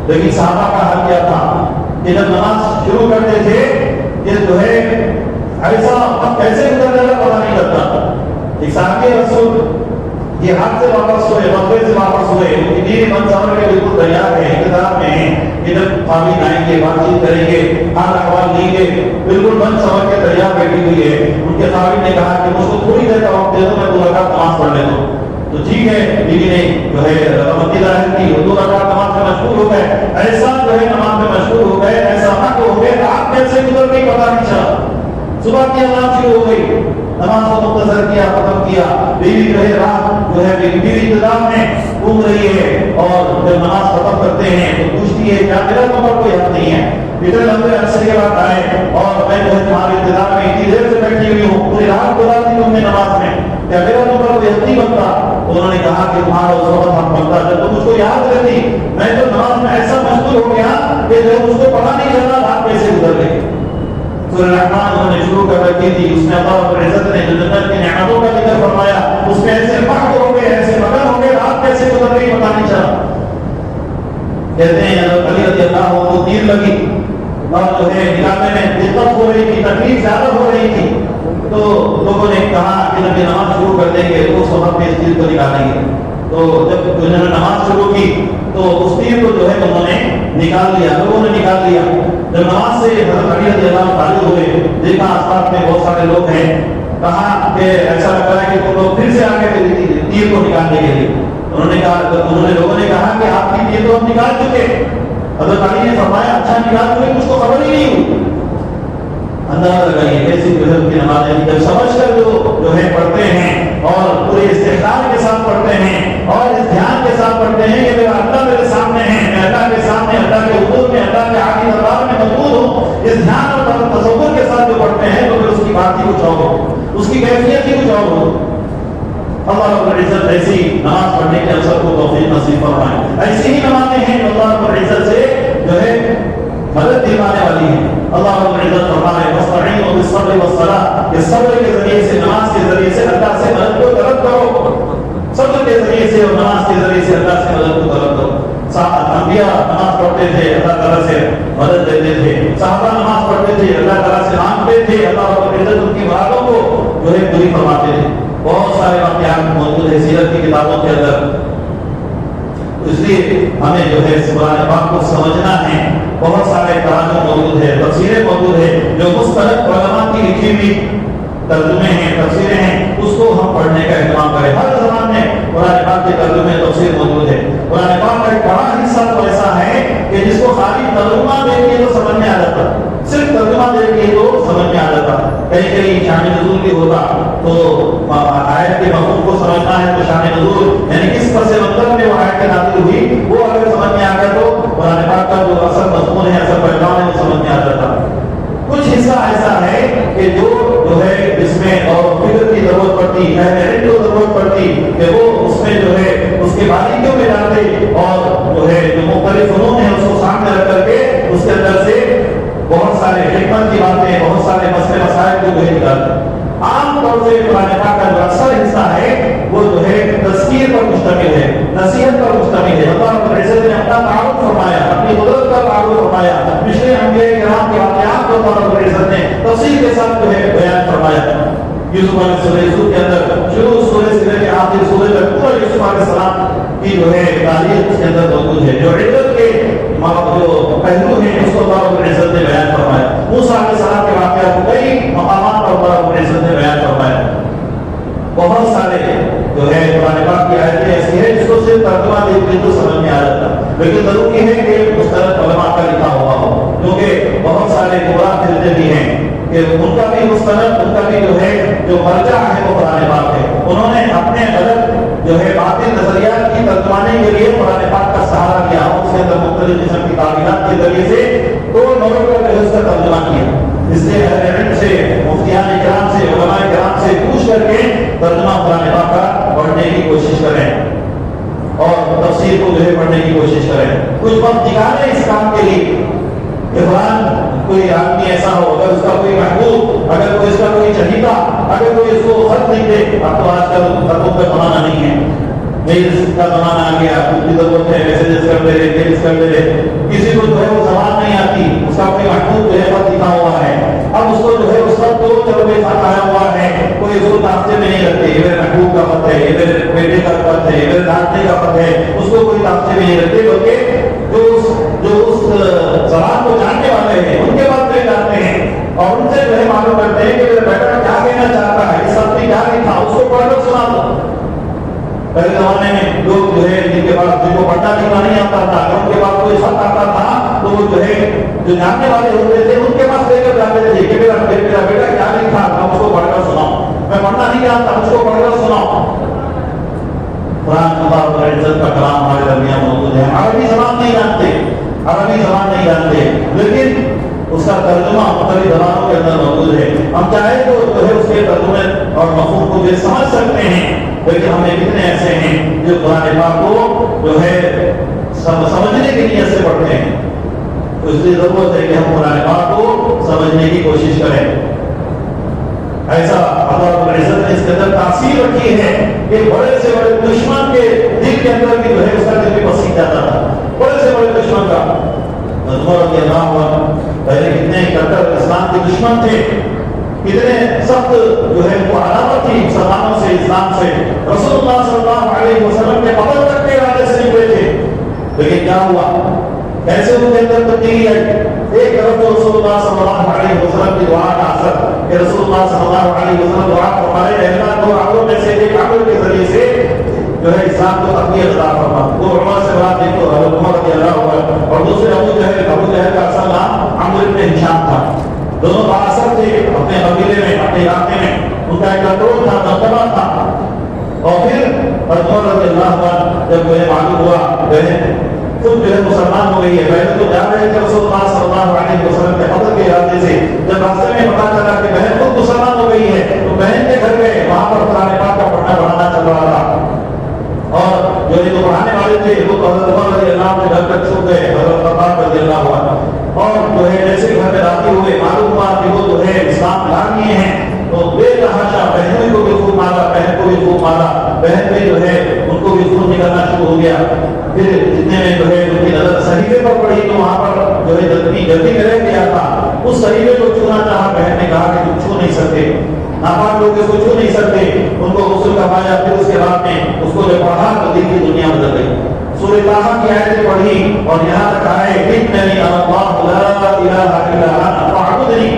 لیکن صحابہ کا حال کیا تھا کہ جب نماز شروع کرتے تھے یہ جو ہے ایسا وقت کیسے گزر جائے پتہ نہیں لگتا۔ ایک صحابی رسول یہ ہاتھ سے واپس ہوئے، مکے سے واپس ہوئے، انہیں منصور کے بالکل تیار ہے، انتظار میں ہیں کہ جب قابل آئیں گے، بات چیت کریں گے، حال احوال لیں گے، بالکل من سمجھ کے تیار بیٹھی ہوئی ہے۔ ان کے قابل نے کہا کہ مجھ کو تھوڑی دیر کا وقت دے دو، میں 2 رکعت نماز پڑھ لیتا ہوں۔ تو ٹھیک ہے، بیوی نے جو ہے رغبت ظاہر کی، 2 رکعت نماز میں مشغول ہو گئے، ایسا جو ہے نماز میں مشغول ہو گئے، ایسا حق ہو گئے، رات کیسے گزر گئی پتہ نہیں چلا۔ صبح کی اذان شروع ہو گئی، نماز کو مختصر کیا، ختم کیا، بیوی جو ہے رات جو ہے بیوی انتظار میں گھوم رہی ہے، اور جب نماز ختم کرتے ہیں تو پوچھتی ہے کیا میرا نمبر کوئی یاد نہیں ہے؟ اتنے لمبے عرصے کے بعد آئے اور میں جو ہے تمہارے انتظار میں اتنی دیر سے بیٹھی ہوئی ہوں، پوری رات گزار دی تم نے نماز میں، کیا میرا نمبر کوئی یاد نہیں بنتا؟ انہوں نے کہا کہ تمہارا اس وقت حق بنتا جب تم اس کو یاد رہتی، میں تو نماز میں ایسا مشغول ہو گیا کہ جب اس کو پتہ نہیں چلا رات کیسے گزر گئی۔ سورہ رحمان انہوں نے شروع کر رکھی تھی، اس میں اللہ رب العزت نے جو جنت کی نعمتوں کا ذکر فرمایا، اس میں ایسے فخر ہو گئے، ایسے مگن ہو گئے، رات کیسے گزر گئی پتہ نہیں چلا۔ کہتے ہیں حضرت علی رضی اللہ عنہ کو تیر لگی اور جو ہے نکالنے میں دقت ہو رہی تھی، تکلیف زیادہ ہو رہی تھی، تو لوگوں نے کہا کہ جب یہ نماز شروع کر دیں گے تو اس وقت میں اس تیر کو نکالیں گے۔ تو جب انہوں نے نماز شروع کی تو اس تیر کو جو ہے انہوں نے نکال لیا، لوگوں نے نکال لیا۔ جب نماز سے حضرت علی رضی اللہ عنہ فارغ ہوئے، دیکھا آس پاس میں بہت سارے لوگ ہیں، کہا کہ ایسا لگ رہا ہے کہ تم لوگ پھر سے آ گئے تیر کو نکالنے کے لیے۔ انہوں نے کہا، لوگوں نے کہا کہ آپ کی تیر تو ہم نکال چکے۔ حضرت علی نے فرمایا اچھا نکال چکے، کچھ کو خبر ہی نہیں ہوئی۔ اندازہ لگائیے کیسی غضب کی نمازیں جب سمجھ کر جو ہے پڑھتے ہیں اور پورے استحکام کے ساتھ پڑھتے ہیں اور اس دھیان کے ساتھ پڑھتے ہیں کہ میرا اللہ میرے سامنے ہے، میں اللہ کے سامنے، اللہ کے حضور میں، اللہ کے عالی دربار میں موجود ہوں، اس دھیان اور تصور کے ساتھ جو پڑھتے ہیں تو پھر اس کی بات ہی کچھ اور ہو، اس کی کیفیت ہی کچھ اور ہو۔ اللہ رب العزت ایسی نماز پڑھنے کے ہم سب کو توفیق نصیب فرمائے۔ ایسی ہی نمازیں ہیں جو اللہ رب العزت سے جو ہے مدد دلانے والی ہیں۔ اللہ رب العزت فرمائے وَاسْتَعِينُوا بِالصَّبْرِ وَالصَّلَاةِ، کہ صبر کے ذریعے سے، نماز کے ذریعے سے اللہ سے مدد کو طلب کرو، صبر کے ذریعے سے اور نماز کے ذریعے سے اللہ سے مدد کو طلب کرو۔ انبیاء نماز پڑھتے تھے، اللہ تعالیٰ سے مدد لیتے تھے، صحابہ نماز پڑھتے تھے، اللہ تعالیٰ سے مانگتے تھے، اللہ رب العزت ان کی مرادوں کو جو ہے پوری فرماتے تھے۔ بہت سارے واقعات موجود ہیں سیرت کی کتابوں کے اندر، اس لیے ہمیں جو ہے قرآن پاک کو سمجھنا ہے۔ بہت سارے تراجم موجود ہیں، تفسیریں موجود ہیں، جو مختلف علماء کی لکھی ہوئی ترجمے ہیں، تفسیریں ہیں، اس کو ہم پڑھنے کا اہتمام کریں۔ ہر زبان میں قرآن پاک کے ترجمے تفسیر موجود ہے۔ قرآن پاک کا ایک بڑا حصہ تو ایسا ہے کہ جس کو خالی ترجمہ دیکھیے تو سمجھ میں آ جاتا، صرف ترجمہ دیکھیے تو سمجھ میں آ جاتا۔ کہیں کہیں شان نزول بھی ہوتا تو آیت کے مفہوم کو سمجھنا ہے تو شان نزول یعنی کس پس منظر میں وہ آیت نازل ہوئی وہ اگر سمجھ میں آ گیا تو قرآن پاک کا جو اصل مضمون ہے، اصل پیغام ہے، وہ سمجھ میں آ جاتا۔ کچھ حصہ ایسا ہے کہ جو ہے جس میں اور فکر کی ضرورت پڑتی، اہل علم کو ضرورت پڑتی کہ وہ اس میں جو ہے اس کے باریکیوں میں جاتے اور جو ہے جو مختلف فنون ہیں اس کو سامنے رکھ کر کے اس کے اندر سے بہت سارے حکمت کی باتیں، بہت سارے مسئلے مسائل کو جو ہے نکالتے۔ عام طور سے قرآن پاک کا جو اکثر حصہ ہے وہ جو ہے تذکیر پر مشتمل ہے، نصیحت پر مشتمل ہے۔ اللہ رب العزت نے اپنا تعارف فرمایا، اپنی قدرت کا تعارف فرمایا، پچھلے انبیاء کرام کے واقعات کو اللہ رب العزت نے تفصیل کے ساتھ جو ہے بیان فرمایا۔ یوسف علیہ السلام، یوسف کے اندر شروع سورہ سے لے کے آخر سورہ تک پورا یوسف علیہ السلام کی جو ہے تاریخ اس کے اندر موجود ہے، جو عزت کے جو پہلو ہیں اس کو اللہ رب العزت نے بیان فرمایا۔ موسیٰ علیہ السلام کے واقعات کو کئی مقامات پر اللہ رب العزت نے بیان فرمایا۔ بہت سارے جو ہے قرآن پاک کی آیتیں ایسی ہیں جس کو صرف ترجمہ دیکھ کے تو سمجھ میں آ جاتا، لیکن ضروری ہے کہ مختلف علماء کا لکھا ہوا ہو، کیونکہ بہت سارے گمراہ پھرتے بھی ہیں کہ ان کا بھی مستند، ان کا بھی جو ہے جو مرجع ہے وہ قرآن پاک ہے۔ انہوں نے اپنے غلط جو ہے باطل نظریات کی ترجمانے کے لیے قرآن پاک کا سہارا لیا، اس کے اندر مختلف قسم کی تعبیرات کے ذریعے سے تو نوبل کا جو ہے اس کا ترجمہ کیا۔ اس لیے اہل علم سے، مفتیان کرام سے، علماء کرام سے پوچھ کر کے ترجمہ قرآن پاک کا پڑھنے کی کوشش کریں اور تفسیر کو جو ہے پڑھنے کی کوشش کریں۔ کچھ وقت نکالیں اس کام کے لیے۔ قرآن کوئی آدمی ایسا ہو، اگر اس کا کوئی محبوب، اگر کوئی اس کا کوئی چہیتا، اگر کوئی اس کو خط نہیں دے، اب تو آج کل خطوں کا زمانہ نہیں ہے، میلز کا زمانہ آ گیا، کچھ کی ضرورت ہے میسیجز کر دے رہے، میلز کر دے رہے، کسی کو جو ہے وہ زبان نہیں آتی، اس کا کوئی محبوب جو ہے خط لکھا ہوا ہے، اب اس کو جو ہے اس خط کو چلو بھائی خط آیا ہوا ہے، کوئی اس کو تاخچے میں نہیں رکھتے، یہ میرے محبوب کا خط ہے، یہ میرے بیٹے کا خط ہے، یہ میرے دانتے کا خط ہے، اس کو کوئی تاخچے میں نہیں رکھتے، بلکہ جو اس زبان کو جاننے والے ہیں ان کے پاس لے جاتے ہیں اور ان سے جو ہے معلوم کرتے ہیں کہ میرا بیٹا کیا کہنا چاہتا ہے، اس خط میں کیا لکھا، اس کو پڑھ کر سنا دو۔ پہلے زمانے میں لوگ جو ہے جن کے پاس جن کو پڑھنا لکھنا نہیں آتا تھا، اگر ان کے پاس کوئی خط آتا تھا تو وہ جو ہے جو جاننے والے ہوتے تھے ان کے پاس لے کر جاتے تھے کہ میرا بیٹا کیا لکھا، میں اس کو پڑھ کر سناؤں، میں پڑھنا نہیں جانتا، اس کو پڑھ کر سناؤں۔ قرآن اللہ رب العزت کا کلام ہمارے درمیان موجود ہے، عربی زبان نہیں جانتے، عربی زبان نہیں جانتے، لیکن اس کا ترجمہ مختلف زبانوں کے اندر موجود ہے۔ ہم چاہے تو جو ہے اس کے ترجمے اور مفہوم کو بھی سمجھ سکتے ہیں، لیکن ہمیں کتنے ایسے ہیں جو قرآن پاک کو جو ہے سمجھنے کے لیے سے پڑھتے ہیں۔ تو اس لیے ضرورت ہے کہ ہم قرآن پاک کو سمجھنے کی کوشش کریں۔ ایسا اللہ رب العزت نے اس کے اندر تاثیر رکھی ہے کہ بڑے سے بڑے دشمن کے دل کے اندر بھی جو ہے اس کا دل بھی پسند جاتا تھا، بڑے سے بڑے دشمن کا۔ عمر رضی اللہ عنہ پہلے کتنے کٹر اسلام کے دشمن تھے، کتنے سخت جو ہے وہ عداوت تھی مسلمانوں سے، اسلام سے۔ رسول اللہ صلی اللہ علیہ وسلم کے رسول اللہ صلی اللہ علیہ وسلم دعا فرمائے اے اللہ دو عملوں میں سے ایک عمل کے ذریعے سے جو ہے اسلام کو تقویت عطا فرما. وہ عمر سے بات دیکھو حضرت عمر رضی اللہ عنہ اور دوسرے ابو جہل کا اصل نام عمرو بن ہشام تھا. دونوں بااثر تھے اپنے قبیلے میں اپنے علاقے میں. ان کا ایک کنٹرول تھا دبدبہ تھا. اور پھر عمر رضی اللہ عنہ جب جو ہے معلوم ہوا بہن خود جو ہے مسلمان ہو گئی ہے. پہلے تو جا رہے تھے رسول اللہ صلی اللہ علیہ وسلم کے قتل کے ارادے سے. جب راستے میں پتا چلا کہ بہن خود مسلمان ہو گئی ہے تو بہن کے گھر گئے. وہاں پر قرآن پاک کا پڑھنا پڑھانا چل رہا تھا اور جو پڑھانے والے تھے وہ حضرت عمر رضی اللہ عنہ کے گھر تک چھوٹ گئے. حضرت خباب رضی اللہ عنہ اور جو ہے جیسے گھر میں داخل ہوئے معلوم ہوا کہ وہ جو ہے اسلام لا لیے ہیں تو بے تحاشا بہنوں کو بھی خوب مارا, بہن کو بھی خوب مارا. بہن میں جو ہے ان کو بھی خون نکلنا شروع ہو گیا. پھر جتنے میں جو ہے ان کی نظر صحیفے پر پڑی تو وہاں پر جو ہے جلدی میں رہ گیا تھا. اس صحیفے کو چھونا چاہا. بہن نے کہا کہ تم چھو نہیں سکتے, ناپاک لوگ اس کو چھو نہیں سکتے. ان کو غسل کروایا. پھر اس کے بعد میں اس کو جب پڑھا تو دل کی دنیا بدل گئی. سورہ طٰہٰ کی آیتیں پڑھی اور یہاں تک آئے اننی انا اللہ لا الہ الا انا فاعبدنی.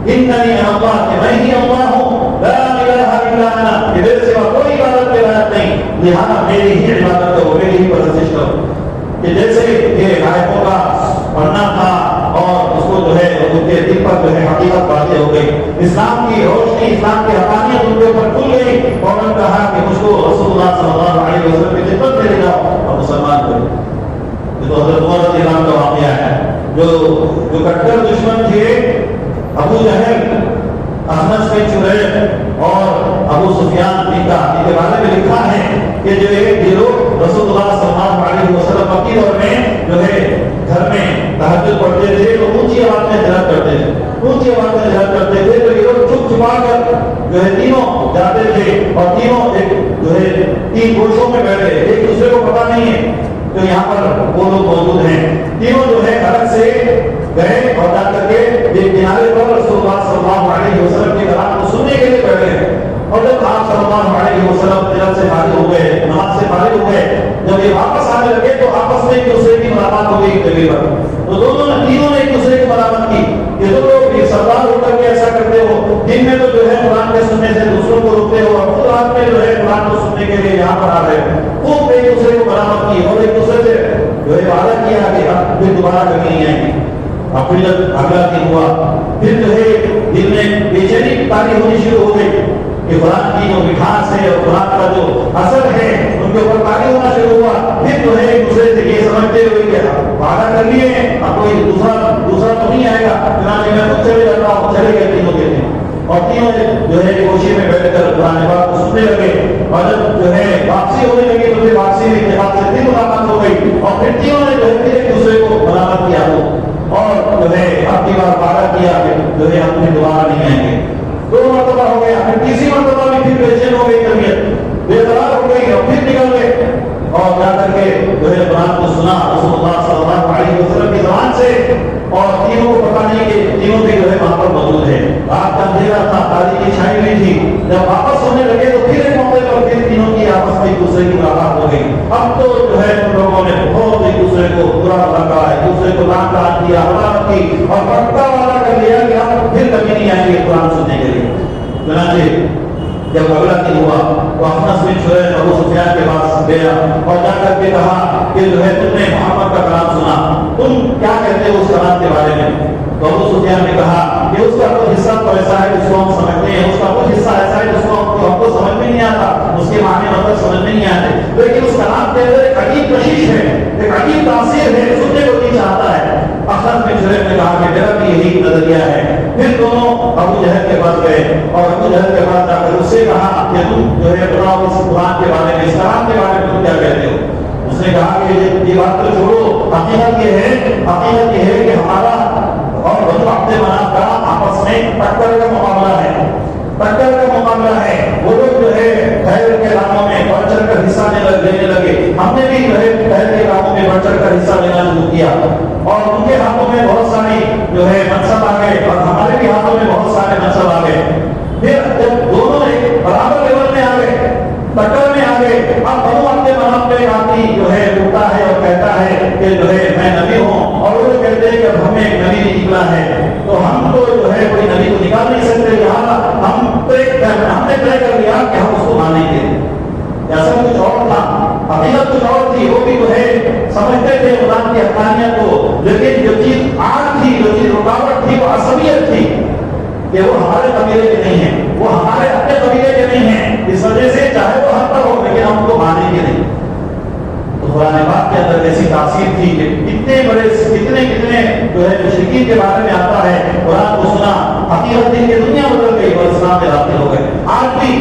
اننی انا اللہ کہ میں ہی اللہ ہوں, لا الہ الا انا کہ میرے سوا کوئی عبادت کے لائق نہیں, لہذا میری ہی عبادت کرو, میری ہی پرستش کرو. کہ جیسے یہ آیتوں کا پڑھنا تھا اور اس کو جو ہے ان کے دل پر جو ہے حقیقت واضح ہو گئی. اسلام کی روشنی, اسلام کی حقانیت ان کے اوپر کھل گئی. اور انہوں نے کہا کہ مجھ کو رسول اللہ صلی اللہ علیہ وسلم کی خدمت میں لے جاؤ اور مسلمان کرو. یہ تو حضرت عمر رضی اللہ عنہ کا واقعہ ہے. جو کٹر دشمن تھے ابو جہل, اخنس بن شریح اور ابو سفیان ان کے بارے میں لکھا ہے کہ جو ایک گروہ رسول اللہ صلی اللہ علیہ وسلم مکی دور میں جو ہے گھر میں تہجد پڑھتے تھے تو اونچی آواز میں جہاد کرتے تھے. اونچی آواز میں جہاد کرتے تھے تو یہ لوگ چھپ چھپا کر جو ہے تینوں جاتے تھے اور تینوں ایک جو ہے تین گوشوں میں بیٹھے, ایک دوسرے کو پتا نہیں ہے تو یہاں پر وہ لوگ موجود ہیں. تینوں جو ہے الگ سے گئے اور جا کر کے ایک کنارے پر رسول اللہ صلی اللہ علیہ وسلم کے کلام کو سننے کے لیے بیٹھے. اور جب آپ صلی اللہ علیہ وسلم تجارت سے فارغ ہو گئے, نماز سے فارغ ہو گئے, جب یہ واپس آنے لگے تو آپس میں ایک دوسرے کی ملاقات ہو گئی ایک جگہ پر. تو دونوں نے تینوں نے ایک دوسرے کی ملاقات کی. یہ تو لوگ ایک سردار ہو کر کے ایسا کرتے ہو, دن میں تو جو ہے قرآن کے سننے سے دوسروں کو روکتے ہو اور خود رات میں جو ہے قرآن کو سننے کے لیے یہاں پر آ رہے ہو. خوب ایک دوسرے کو ملامت کی اور ایک دوسرے سے جو ہے وعدہ کیا کہ اب پھر دوبارہ کبھی نہیں آئیں گے. اب پھر جب اگلا دن ہوا پھر جو ہے دل میں بے چینی تاری ہونی شروع ہو گئی کہ قرآن کی جو مٹھاس ہے اور قرآن کا جو اثر ہے ان کے اوپر تاری ہونا شروع ہوا. پھر جو ہے ایک دوسرے سے یہ سمجھتے ہوئے کہ وعدہ کر لیے اب کوئی دوسرا تو نہیں آئے گا, چنانچہ میں خود چلے جاتا ہوں. چلے گئے تینوں کے دن اور تینوں جو ہے کوشش میں بیٹھ کر قرآن پاک کو سننے لگے. اور جب جو ہے واپسی ہونے لگی تو پھر واپسی میں اتفاق سے پھر ملاقات ہو گئی اور پھر تینوں نے جو ہے پھر ایک دوسرے کو ملامت کیا اور جو ہے اب کی بار وعدہ کیا کہ جو ہے ہم دوبارہ نہیں آئیں گے. 2 مرتبہ ہو گیا, پھر تیسری مرتبہ بھی پھر بے چین ہو گئی طبیعت, بے قرار ہو گئی اور پھر نکل گئے اور جا کر کے جو ہے قرآن کو سنا رسول اللہ صلی اللہ علیہ وسلم کی زبان سے. اور تینوں کو پتا نہیں کہ تینوں بھی جو ہے وہاں پر موجود ہے. رات کا اندھیرا تھا, تاریکی چھائی ہوئی تھی. جب واپس ہونے لگے تو پھر ایک موقع پر پھر تینوں کی آپس میں ایک دوسرے کی ملاقات ہو گئی. اب تو جو ہے ان لوگوں نے بہت ایک دوسرے کو برا لگا, ایک دوسرے کو لان تان کیا, ملامت کی اور پکا وعدہ کر لیا کہ ہم پھر کبھی نہیں آئیں گے قرآن سننے کے لیے. چنانچہ جب اگلا دن ہوا تو اخنس بن شریح ابو سفیان کے پاس گیا اور جا کر کے کہا کہ جو ہے تم نے محمد کا کلام سنا, تم کیا کہتے ہو اس کلام کے بارے میں؟ تو ابو سفیان نے کہا کہ اس کا کچھ حصہ تو ایسا ہے جس کو ہم سمجھتے ہیں, اس کا کچھ حصہ ایسا ہے جس کو ہم کو سمجھ میں نہیں آتا, اس کے معنی مطلب سمجھ میں نہیں آتے, لیکن اس کلام کے اندر ایک عجیب کشش ہے, ایک عجیب تاثیر ہے, سننے کو نہیں چاہتا ہے. اخنس بن شریح نے کہا کہ میرا بھی یہی نظریہ ہے. پھر دونوں ابو جہل کے پاس گئے اور ابو جہل کے پاس جا کر اس سے کہا کہ تم جو ہے بتاؤ اس قرآن کے بارے میں, اس کلام کے بارے میں تم کیا کہتے ہو؟ اس نے کہا کہ یہ بات تو چھوڑو, حقیقت یہ ہے کہ ہمارا اور بنو عبد مناف کا آپس میں ٹکر کا معاملہ ہے. وہ لوگ جو ہے خیر کے کاموں میں بڑھ چڑھ کر حصہ لینے لگے. ہم نے بھی جو ہے خیر کے کاموں میں بڑھ چڑھ کر حصہ لینا شروع کیا اور ان کے ہاتھوں میں بہت ساری جو ہے منصب آ گئے اور ہمارے بھی ہاتھوں میں بہت سارے منصب آ گئے. پھر جب دونوں ایک برابر لیول میں آ گئے, ٹکر میں آ گئے, اب بنو عبد مناف میں آدمی جو ہے اٹھتا ہے اور کہتا ہے کہ جو ہے میں نبی ہوں اور وہ کہتے ہیں کہ اب ہمیں ایک نبی نکلا ہے. تو ہم تو جو ہے کوئی نبی کو نکال نہیں سکتے، یہاں ہم نے طے کر لیا کہ ہم اس کو مانیں گے۔ ایسا کچھ اور تھا، حقیقت کچھ اور تھی، وہ بھی جو ہے سمجھتے تھے خدا کی حقانیت کو، لیکن جو چیز آگ تھی، جو چیز رکاوٹ تھی، وہ عصبیت تھی کہ وہ ہمارے قبیلے کے نہیں ہیں، وہ ہمارے اپنے قبیلے کے نہیں ہیں، اس وجہ سے چاہے وہ ہم پر ہو لیکن ہم کو مانیں گے نہیں۔ تو قرآن پاک کے اندر ایسی تاثیر تھی کہ کتنے بڑے کتنے جو ہے مشرکین کے بارے میں آتا ہے، قرآن کو سنا، حقیقت دین کی دنیا بدل گئی اور اسلام میں داخل ہو گئے۔ آج بھی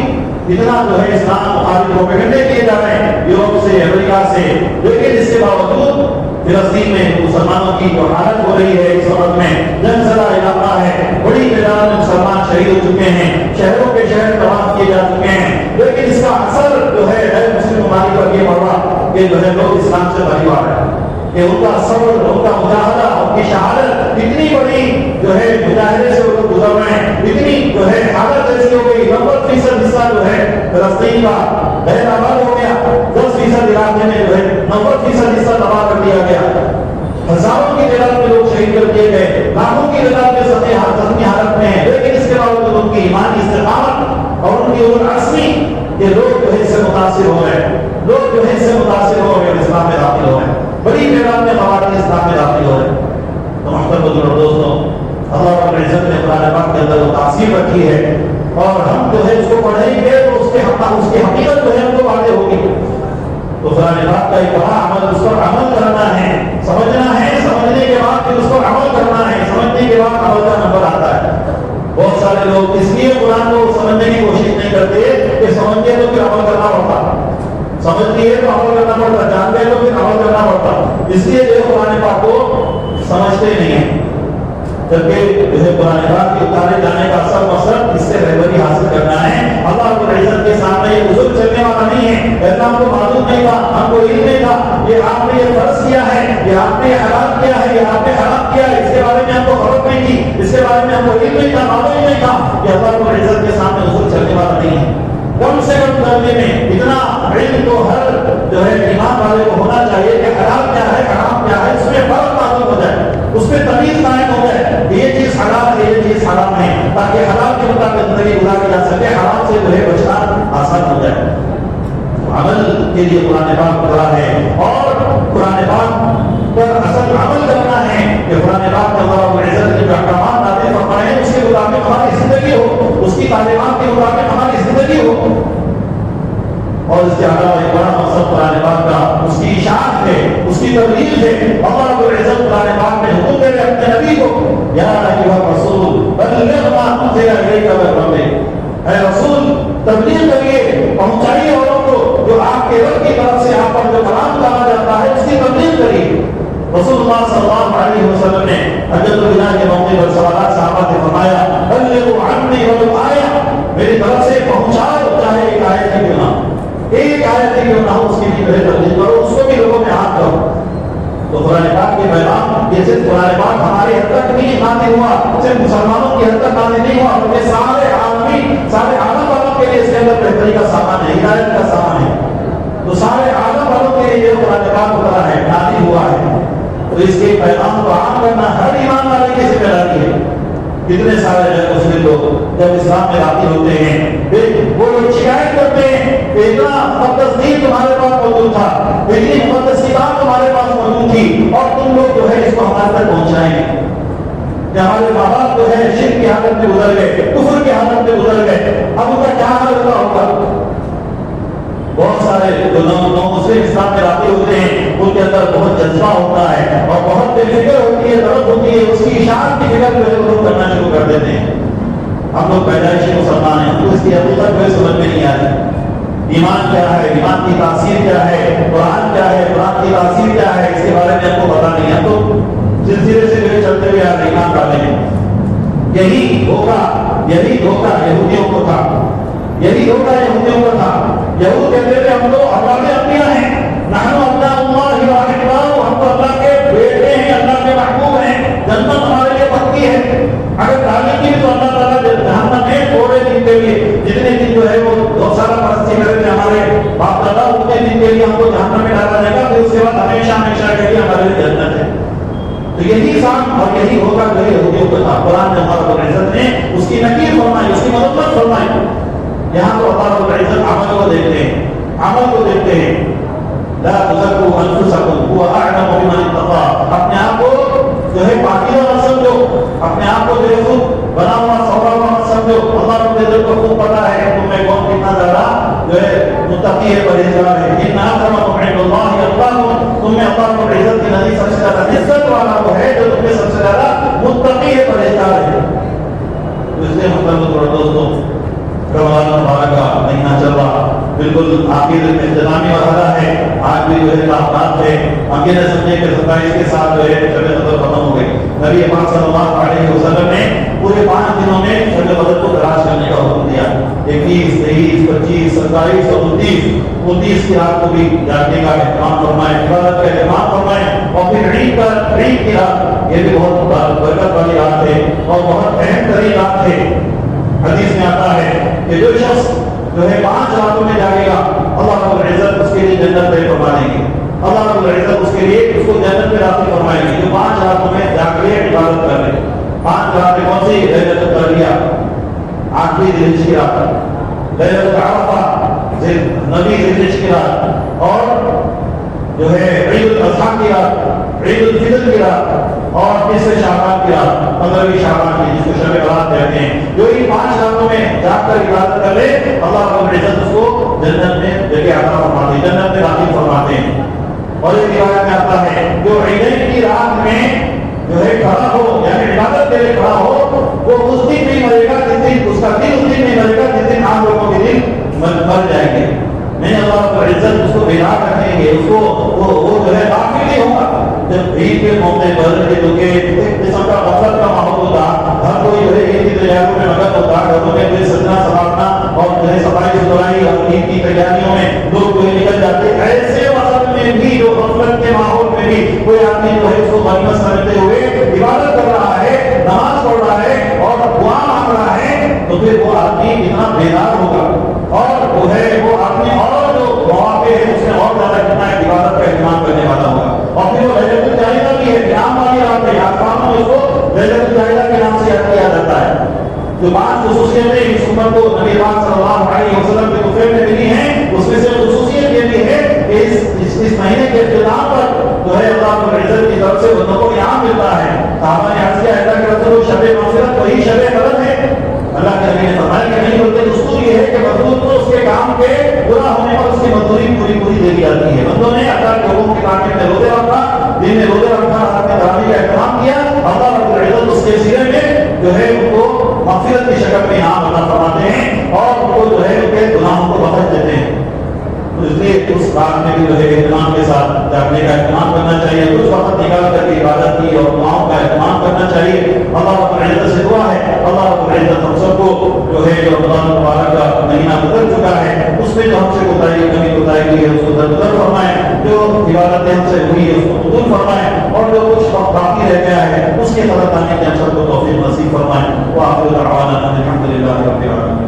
اتنا جو ہے اسلام مخالف پروپیگنڈے کیے جا رہے ہیں یورپ سے، امریکہ سے، لیکن اس کے باوجود فلسطین میں مسلمانوں کی جو حالت ہو رہی ہے اس وقت میں جنگ زدہ علاقہ ہے، بڑی تعداد میں مسلمان شہید ہو چکے ہیں، شہروں کے شہر تباہ کیے جا چکے ہیں، لیکن اس کا اثر جو ہے مسلم ممالک پر یہ پڑ رہا کہ جو ہے لوگ اسلام سے بھری آ رہے ہیں، کہ ان کا صبر، ان کا مجاہدہ، ان کی شہادت اتنی بڑی جو ہے مجاہدے سے وہ لوگ گزر رہے ہیں، اتنی جو ہے حالت ایسی ہو گئی، 90% حصہ جو ہے فلسطین کا غیر آباد ہو گیا، 10% علاقے میں جو ہے 90% حصہ تباہ کر دیا گیا، ہزاروں کی تعداد میں لوگ شہید کر دیے گئے، لاکھوں کی تعداد میں زخمی حالت میں ہیں، لیکن اس کے باوجود ان کی ایمانی استقامت اور ان کی عزمی یہ لوگ جو ہے اس سے متاثر ہو رہے ہیں، لوگ جو ہے اس سے متاثر ہو رہے ہیں، اسلام میں داخل ہو رہے ہیں، بڑی تعداد میں خواتین اسلام میں داخل ہو رہے ہیں۔ تو محترم بزرگ دوستوں، اللہ رب العزت نے قرآن پاک کے اندر وہ تاثیر رکھی ہے، اور ہم جو ہے اس کو پڑھیں گے تو اس کی حقیقت جو ہے ہم کو واضح ہوگی۔ تو قرآن پاک کا ایک بڑا عمل، اس پر عمل کرنا ہے، سمجھنا ہے، سمجھنے کے بعد پھر اس پر عمل کرنا ہے، سمجھنے کے بعد عمل کا نمبر آتا ہے۔ بہت سارے لوگ اس لیے قرآن کو سمجھنے کی کوشش نہیں کرتے کہ سمجھ گئے تو پھر عمل کرنا پڑتا، سمجھ لیے تو عمل کرنا پڑتا، جان گئے تو پھر عمل کرنا پڑتا، اس لیے جو قرآن پاک کو سمجھتے نہیں ہیں، جبکہ جو ہے قرآن پاک کے اتارے جانے کا اصل مقصد اس سے رہبری حاصل کرنا ہے۔ اللہ رب العزت کے سامنے یہ بزرگ چلنے والا نہیں ہے، ایسا ہم کو معلوم نہیں تھا، ہم کو علم نہیں تھا، یہ آپ نے یہ فرض کیا ہے، یہ آپ نے حرام کیا ہے، یہ آپ نے حرام کیا ہے، اس کے بارے میں ہم کو خبر نہیں تھی، اس کے بارے میں ہم کو علم نہیں تھا، معلوم ہی نہیں تھا کہ اللہ رب العزت کے سامنے بزرگ چلنے والا نہیں ہے۔ کم سے کم درجے میں اتنا علم تو ہر جو ہے ایمان والے کو ہونا چاہیے کہ حلال کیا ہے، حرام کیا ہے، اس میں فرق معلوم ہو جائے، اس میں تمیز قائم ہو جائے، یہ چیز حلال ہے، یہ چیز حرام ہے، تاکہ حلال کے مطابق زندگی گزاری جا سکے، حرام سے جو ہے بچنا آسان ہو جائے۔ عمل کے لیے قرآن پاک پڑھا ہے، اور قرآن پاک پر اصل عمل کرنا ہے کہ قرآن پاک کا اللہ رب العزت کے جو احکامات نازل فرمائے ہیں اس کے مطابق ہماری زندگی ہو، اس کی تعلیمات کے مطابق ہماری زندگی ہو۔ اور اس کے علاوہ ایک بڑا مقصد قرآن پاک کا اس کی اشاعت ہے، اس کی تبلیغ ہے۔ اللہ رب العزت قرآن پاک میں حکم دے رہے اپنے نبی کو، یا ایھا الرسول بلغ ما انزل الیک من ربک، اے رسول تبلیغ کریے، پہنچائیے اوروں کو جو آپ کے رب کی طرف سے آپ پر جو کلام کہا جاتا ہے اس کی تبلیغ کریے۔ رسول اللہ صلی اللہ علیہ وسلم نے حجۃ الوداع کے موقع پر سوالات صحابہ سے فرمایا، بلغوا عنی ولو آیہ، میری طرف سے پہنچاؤ چاہے ایک آیت ہی کیوں نہ ہو، ایک آیت ہی کیوں نہ ہو، اس کی بھی تبلیغ کرو، اس کو بھی لوگوں میں ہاتھ کرو۔ تو قرآن پاک کے پیغام یہ صرف قرآن پاک ہماری حد تک نہیں نازل ہوا، صرف مسلمانوں کی حد تک نازل نہیں ہوا، بلکہ سارے عالم والوں کے لیے اس کے اندر بہتری کا سامان ہے، ہدایت کا سامان ہے۔ تو سارے عالم والوں کے لیے یہ قرآن پاک اترا ہے، نازل ہوا ہے، تو اس کے پیغام کو عام کرنا ہر ایمان والے کی ذمہ داری ہے۔ کتنے سارے غیر مسلم لوگ جب اسلام میں داخل ہوتے ہیں وہ لوگ شکایت کرتے ہیں کہ اتنا مقدس دین تمہارے پاس موجود تھا، اتنی مقدس کتاب تمہارے پاس موجود تھی، اور تم لوگ جو ہے اس کو ہمارے تک پہنچائیں گے کہ ہمارے ماں باپ جو ہے شرک کی حالت میں گزر گئے، کفر کی حالت میں گزر گئے، اب ان کا کیا حال ہوگا؟ بہت سارے جو مسلم اسلام میں داخل ہوتے ہیں ان کے اندر بہت جذبہ ہوتا ہے اور بہت بے فکر ہوتی ہے، درد ہوتی ہے، اس کی اشاعت کی فکر جو ہے وہ لوگ کرنا شروع کر دیتے ہیں۔ ہم لوگ پیدائشی مسلمان ہیں، ہم کو اس کی حقیقت جو ہے سمجھ میں نہیں آتی، ایمان کیا ہے، ایمان کی تاثیر کیا ہے، قرآن کیا ہے، قرآن کی تاثیر کیا ہے، اس کے بارے میں ہم کو پتا نہیں ہے، تو سلسلے سے جو چلتے ہوئے آپ ایمان ڈالے ہیں۔ یہی دھوکہ یہودیوں کو تھا، یہی دھوکہ یہودیوں کا تھا۔ یہود کہتے تھے ہم لوگ اولاد انبیاء ہیں، نحن ابناء اللہ و احباؤہ، ہم تو اللہ کے بیٹے ہیں، اللہ کے محبوب ہیں، جنت ہمارے لیے پکی ہے۔ اگر تعلیم کی تو اللہ تعالیٰ جہنم میں تھوڑے دن کے لیے، جتنے دن جو ہے وہ بہت سارا پرستی کرے تھے ہمارے باپ دادا، اتنے دن کے لیے ہم کو جہنم میں ڈالا جائے گا، پھر اس کے بعد ہمیشہ ہمیشہ کے لیے ہمارے لیے جنت ہے۔ تو یہی سان اور یہی ہوگا جو یہودیوں کا تھا. قرآن نے اللہ رب العزت نے اس کی نکیر فرمائی, اس کی مذمت فرمائی. یہاں تو اللہ رب العزت عمل کو دیکھتے ہیں, عمل کو دیکھتے ہیں. لا تزکوا انفسکم هو اعلم بمن اتقى. اپنے آپ کو جو ہے پاکیزہ مت سمجھو, اپنے آپ کو جو ہے خود بنا ہوا سوڑا ہوا مت سمجھو. اللہ رب العزت کو خوب پتا ہے کہ تم میں کون کتنا زیادہ جو ہے متقی ہے, پرہیزگار ہے. ان اکرمکم عند اللہ اتقاکم. تم میں اللہ رب العزت کی نزدیک سب سے زیادہ عزت والا وہ ہے جو تم میں سب سے زیادہ متقی ہے, پرہیزگار ہے. تو اس لیے مطلب تھوڑا دوستوں رمضان مبارک کا مہینہ چل رہا, بالکل آخر اختتامی مرحلہ ہے. آج بھی جو ہے تعاقبات ہے. ہم یہ نہ سمجھے کہ 27 کے ساتھ جو ہے شب قدر ختم ہو گئی. نبی پاک صلی اللہ علیہ وسلم نے پورے 5 دنوں میں شب قدر کو تلاش کرنے کا حکم دیا. 21, 23, 25, 27 اور 29 کی رات کو بھی جاگنے کا اہتمام فرمائے, عبادت کا اہتمام فرمائے. اور پھر عید کی رات, یہ بھی بہت برکت والی رات ہے اور بہت اہم ترین رات ہے. حدیث میں آتا ہے کہ جو شخص جو ہے 5 راتوں میں جاگے گا, اللہ رب العزت اس کے لیے جنت طے فرما دیں گے. اللہ رب العزت اس کے لیے اس کو جنت میں داخل فرمائیں گے جو 5 راتوں میں جاگ لے عبادت کر لے. 5 راتیں کون سی؟ لیلۃ الترویہ 8ویں ذی الحجہ کی رات, لیلۃ عرفہ نبی ذی الحجہ کی رات, اور جو ہے عید الاضحیٰ کی رات, عید الفطر کی رات, اور 20 شعبان کی رات, 15 شعبان کی, جس کو شب برات کہتے ہیں. جو ان 5 راتوں میں جاگ کر عبادت کر لے, اللہ رب العزت اس کو جنت میں جگہ عطا فرماتے ہیں, جنت میں داخل فرماتے ہیں. اور اس روایت میں آتا ہے جو عیدین کی رات میں جو ہے کھڑا ہو, یعنی عبادت کے لیے کھڑا ہو, وہ اس دن نہیں مرے گا جس دن اس کا دل اس دن نہیں مرے گا جس دن عام لوگوں کے دل مر جائیں گے. نہیں, اللہ رب العزت اس کو بیدار رکھیں گے, اس کو وہ جو ہے غافل نہیں ہوگا. جب عید کے موقع پر ایک قسم کا غفلت کا ماحول ہوتا, ہر کوئی جو ہے عید کی تیاریوں میں مگن ہوتا, گھروں میں کوئی سجنا سنبھالنا اور جو ہے صفائی ستھرائی اور عید کی تیاریوں میں لوگ جو ہے نکل جاتے. ایسے وقت میں بھی جو غفلت کے ماحول میں بھی کوئی آدمی جو ہے اس کو غنیمت سمجھتے ہوئے عبادت کر رہا ہے, نماز پڑھ رہا ہے اور دعا مانگ رہا ہے, تو پھر وہ آدمی کتنا بیدار ہوگا, اور جو ہے وہ آدمی اور جو مواقع ہے اس میں اور زیادہ کتنا عبادت کا اہتمام کرنے والا ہوگا. اور پھر وہ لیلۃ الجائزہ بھی ہے, قیام والی رات ہے, آسمان میں اس کو لیلۃ الجائزہ کے نام سے یاد کیا جاتا ہے. جو 5 خصوصیتیں اس امت کو نبی پاک صلی اللہ علیہ وسلم کے توفیق میں ملی ہیں, اس میں سے خصوصیت یہ بھی ہے کہ اس مہینے کے اختتام پر جو ہے اللہ رب العزت کی طرف سے بندوں کو انعام ملتا ہے. صحابہ نے عرض کیا, ایسا کہ وہ شب مغفرت وہی شب قدر ہے. اللہ کے نبی نے فرمایا کہ نہیں, بلکہ دستور یہ ہے کہ مزدور کو اس کے کام کے پورا ہونے پر اس کی مزدوری پوری دے دی جاتی ہے. بندوں نے اللہ کے لوگوں کے کام میں روزے رکھا, دن میں روزے رکھا, رات میں تراویح کا اہتمام کیا, اللہ رب العزت اس کے سیرے میں جو ہے ان کو مغفرت کی شکل میں انعام عطا فرماتے ہیں اور ان کو جو ہے ان کے گناہوں کو بخش دیتے ہیں. تو اس لیے اس رات میں بھی جو ہے اہتمام کے ساتھ جاگنے کا اہتمام کرنا چاہیے, کچھ وقت نکال کر کے عبادت کی اور دعاؤں کا اہتمام کرنا چاہیے. اللہ رب العزت سے دعا ہے, اللہ رب العزت ہم سب کو جو ہے جو رمضان مبارک کا مہینہ گزر چکا ہے اس میں جو ہم سے کمی کوتاہی کی ہے اس کو درگزر فرمائے, جو عبادتیں ہم سے ہوئی ہے اس کو قبول فرمائے, اور جو کچھ وقت باقی رہ گیا ہے اس کے طرف آنے کے ہم سب کو توفیق نصیب فرمائے. وآخر دعوانا ان الحمد للہ رب العالمین.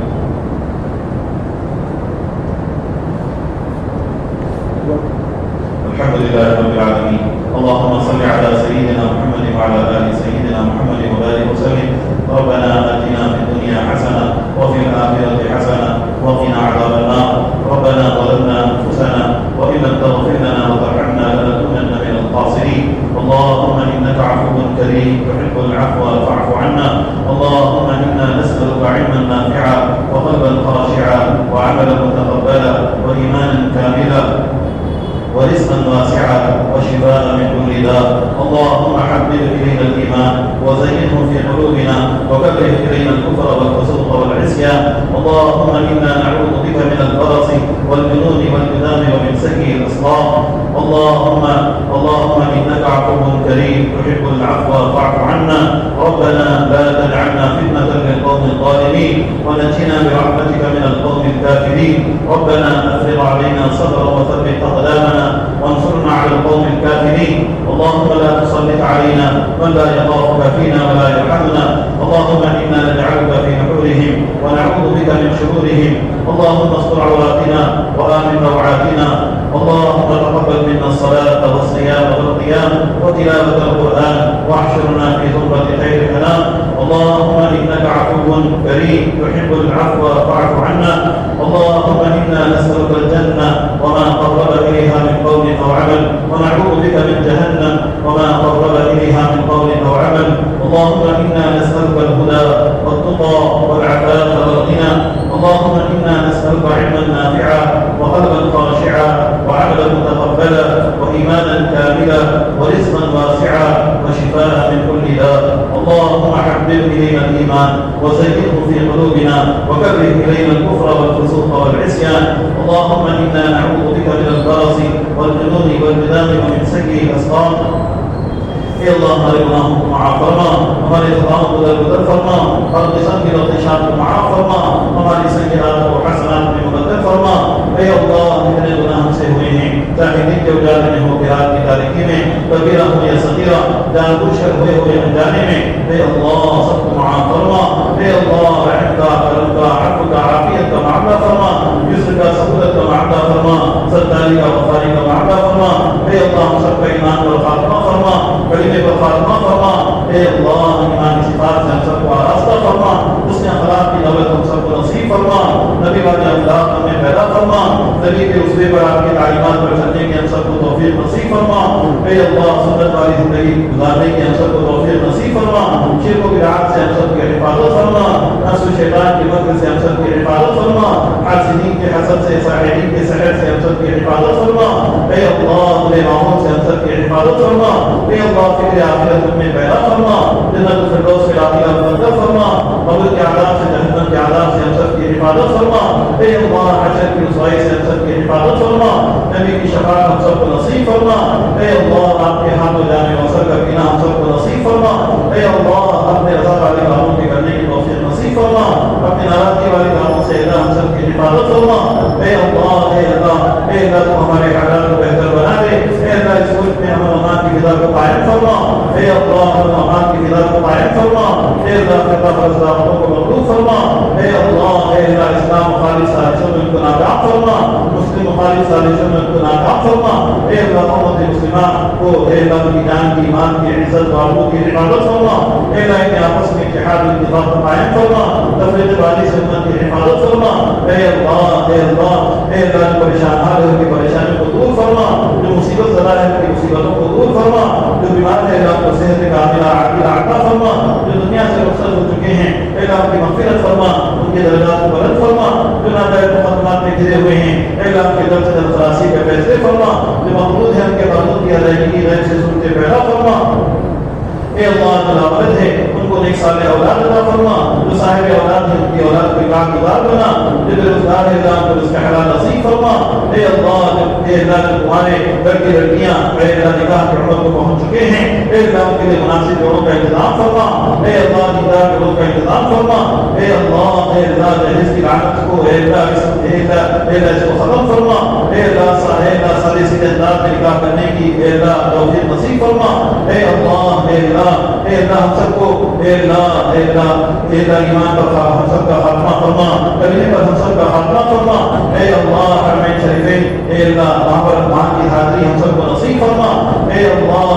الحمد لله رب العالمين. اللهم صل على سيدنا محمد وعلى آل سيدنا محمد وبارك وسلم. ربنا آتنا في الدنيا حسنة وفي الآخرة حسنة وقنا عذاب النار. ربنا ظلمنا أنفسنا وإن لم تغفر لنا وترحمنا لنكونن من الخاسرين. اللهم إنك عفو كريم تحب العفو فاعف عنا. اللهم إنا نسألك علما نافعا وقلبا خاشعا وعملا متقبلا وإيمانا كاملا ورزقا واسعا وشفاء من كل داء. اللهم حبب الينا الايمان وزينه في قلوبنا وكره الينا الكفر والفسوق والعصيان. اللهم انا نعوذ بك من البرص والجنون والجذام ومن سيء الاصلاح. اللهم انك عفو كريم تحب العفو فاعف عنا. ربنا لا تجعلنا فتنة للقوم الظالمين ونجنا برحمتك من القوم الكافرين. ربنا افرغ علينا صبرا وثبت اقدامنا وانصرنا على القوم الكافرين. اللهم لا تسلط علينا من لا يخافك فينا ولا يرحمنا. اللهم انا نجعلك في نحورهم ونعوذ بك من شرورهم. اللهم استر عوراتنا وآمن روعاتنا اللهم تقبل منا الصلاة والصيام والقيام وتلاوة القرآن واحشرنا في زمرة خير الأنام. اللهم إنك عفو كريم تحب العفو فاعف عنا. اللهم إنا نسألك الجنة وما قرب إليها من قول أو عمل، ونعوذ بك من جهنم وما قرب إليها من قول أو عمل. اللهم إنا نسألك الهدى والتقى والعفاف والغنى. اللهم إنا نسألك علما نافعا وقلبا خاشعا وعملا متقبلا وإيمانا كاملا ورزقا واسعا وشفاء من كل داء. اللهم حبب إلينا الإيمان وزينه في قلوبنا وكره إلينا الكفر والفسوق والعصيان. اللهم إنا نعوذ بك من البرص والجنون والجذام ومن سيء الأسقام. اے اللہ ہمارے گناہوں کو معاف فرما، ہمارے خطاؤں کو درگزر فرما، اور قسم کی لطیشات کو معاف فرما، ہماری سیئات کو حسنات میں مبدل فرما۔ اے اللہ جتنے گناہ ہم سے ہوئے ہیں، چاہے دن کے اجالے میں ہو کہ رات کی تاریکی میں، کبیرہ ہو یا صغیرہ، جان بوجھ کر ہوئے ہو یا انجانے میں، اے اللہ سب کو معاف فرما۔ اے اللہ رحم کا، کرم کا، عفو کا، عافیت کا معاملہ فرما، یسر کا، سہولت کا معاملہ فرما، ستاری کا، غفاری کا معاملہ فرما۔ اے اللہ ہم سب کا ایمان پر خاتمہ فرما، کلمے پر خاتمہ فرما۔ اے اللہ ایمان کی صفات سے ہم سب کو آراستہ فرما، اس نے اخلاق کی دولت ہم سب کو نصیب فرما، نبی والے اولاد ہمیں پیدا فرما، نبی کے اسوے پر آپ کی تعلیمات پر چلنے کی ہم سب کو توفیق نصیب فرما۔ اے اللہ سنت والی زندگی گزارنے کی ہم سب کو توفیق نصیب فرما، شرک و بدعات سے ہم سب کی حفاظت فرما، نفس و شیطان کے مکر سے ہم سب کی حفاظت فرما، حاسدین کے حسد سے، ساحرین کے سحر سے ہم سب کی حفاظت فرما۔ اے اللہ برے ماحول سے ہم سب کی حفاظت فرما۔ اے اللہ فکر آخرت میں پیدا فرما، جنت الفردوس کے داخلہ مقدر فرما، قبر کے عذاب سے، جہنم کے عذاب سے ہم سب کی حفاظت فرما۔ اے اللہ حشر کی رسوائی سے ہم سب کی حفاظت فرما، نبی کی شفاعت ہم سب کو نصیب فرما۔ اے اللہ آپ کے ہاتھ و جانے وصل کا پینا ہم سب کو نصیب فرما۔ اے اللہ اپنے رضا والے کاموں کے کرنے کی توفیق نصیب فرما، اپنے ناراضگی والے کاموں سے اللہ ہم سب کی حفاظت فرما۔ اے اللہ اے اللہ اے اللہ تو ہمارے حالات کو بہتر بنا دے۔ اے اللہ اس ملک میں امن و امان کی فضا کو قائم فرما۔ اے اللہ امن و امان کی فضا کو قائم فرما۔ اے اللہ خطہ فرزداروں کو مقبول فرما۔ اے اللہ اسلام مخالف سازشوں میں ان کو ناکام فرما، مسلم مخالف سازشوں میں ان کو ناکام فرما۔ اے اللہ امت مسلمہ کو اے اللہ ان کی جان کی، ایمان کی، عزت و آبرو کی حفاظت فرما۔ اے اللہ ان کے آپس میں اتحاد و اتفاق کو قائم فرما، تفریق بازی سے امت کی حفاظت فرما۔ اے اللہ اے اللہ اے اللہ جو پریشان حال ہے ان کی پریشانیوں کو دور فرما، جو مصیبت زدہ ہے ان کی مصیبتوں کو دور فرما، جو بیمار ہے اللہ کو صحت کاملہ عاجلہ عطا فرما، جو دنیا سے رخصت ہو چکے ہیں اے اللہ ان کی مغفرت فرما، ان کے درجات کو بلند فرما، جو ناجائز مقدمات میں گھرے ہوئے ہیں اے اللہ ان کے درد سے درد خلاصی کے فیصلے فرما، جو مقبوض ہیں ان کے مردود کی ادائیگی کی غیب سے سنتے پیدا فرما۔ اے اللہ جو ناولد ہے ان کو نیک صالح اولاد عطا فرما، جو صاحب اولاد ہے ان کی اولاد کو پاک گزار بنا، جو بے روزگار ہے اللہ کو رزق حلال نصیب فرما۔ اے اللہ جو تمہارے گھر کی لڑکیاں اے اللہ نکاح کی عمر کو پہنچ چکے ہیں اے اللہ ان کے لیے مناسب جوڑوں کا انتظام فرما۔ اے اللہ دیدار جوڑوں کا انتظام فرما۔ اے اللہ جہیز کی لعنت کو اے اللہ اس کو ختم فرما۔ اے اللہ سادے سیدھے انداز میں نکاح کرنے کی اے اللہ توفیق نصیب فرما۔ اے اللہ ہم سب کو اے اللہ ایمان پر ہم سب کا خاتمہ فرما، کلمے پر ہم سب کا خاتمہ فرما۔ اے اللہ حرمین شریفین اے اللہ وہاں پر وہاں کی حاضری ہم سب کو نصیب فرما۔ اے اللہ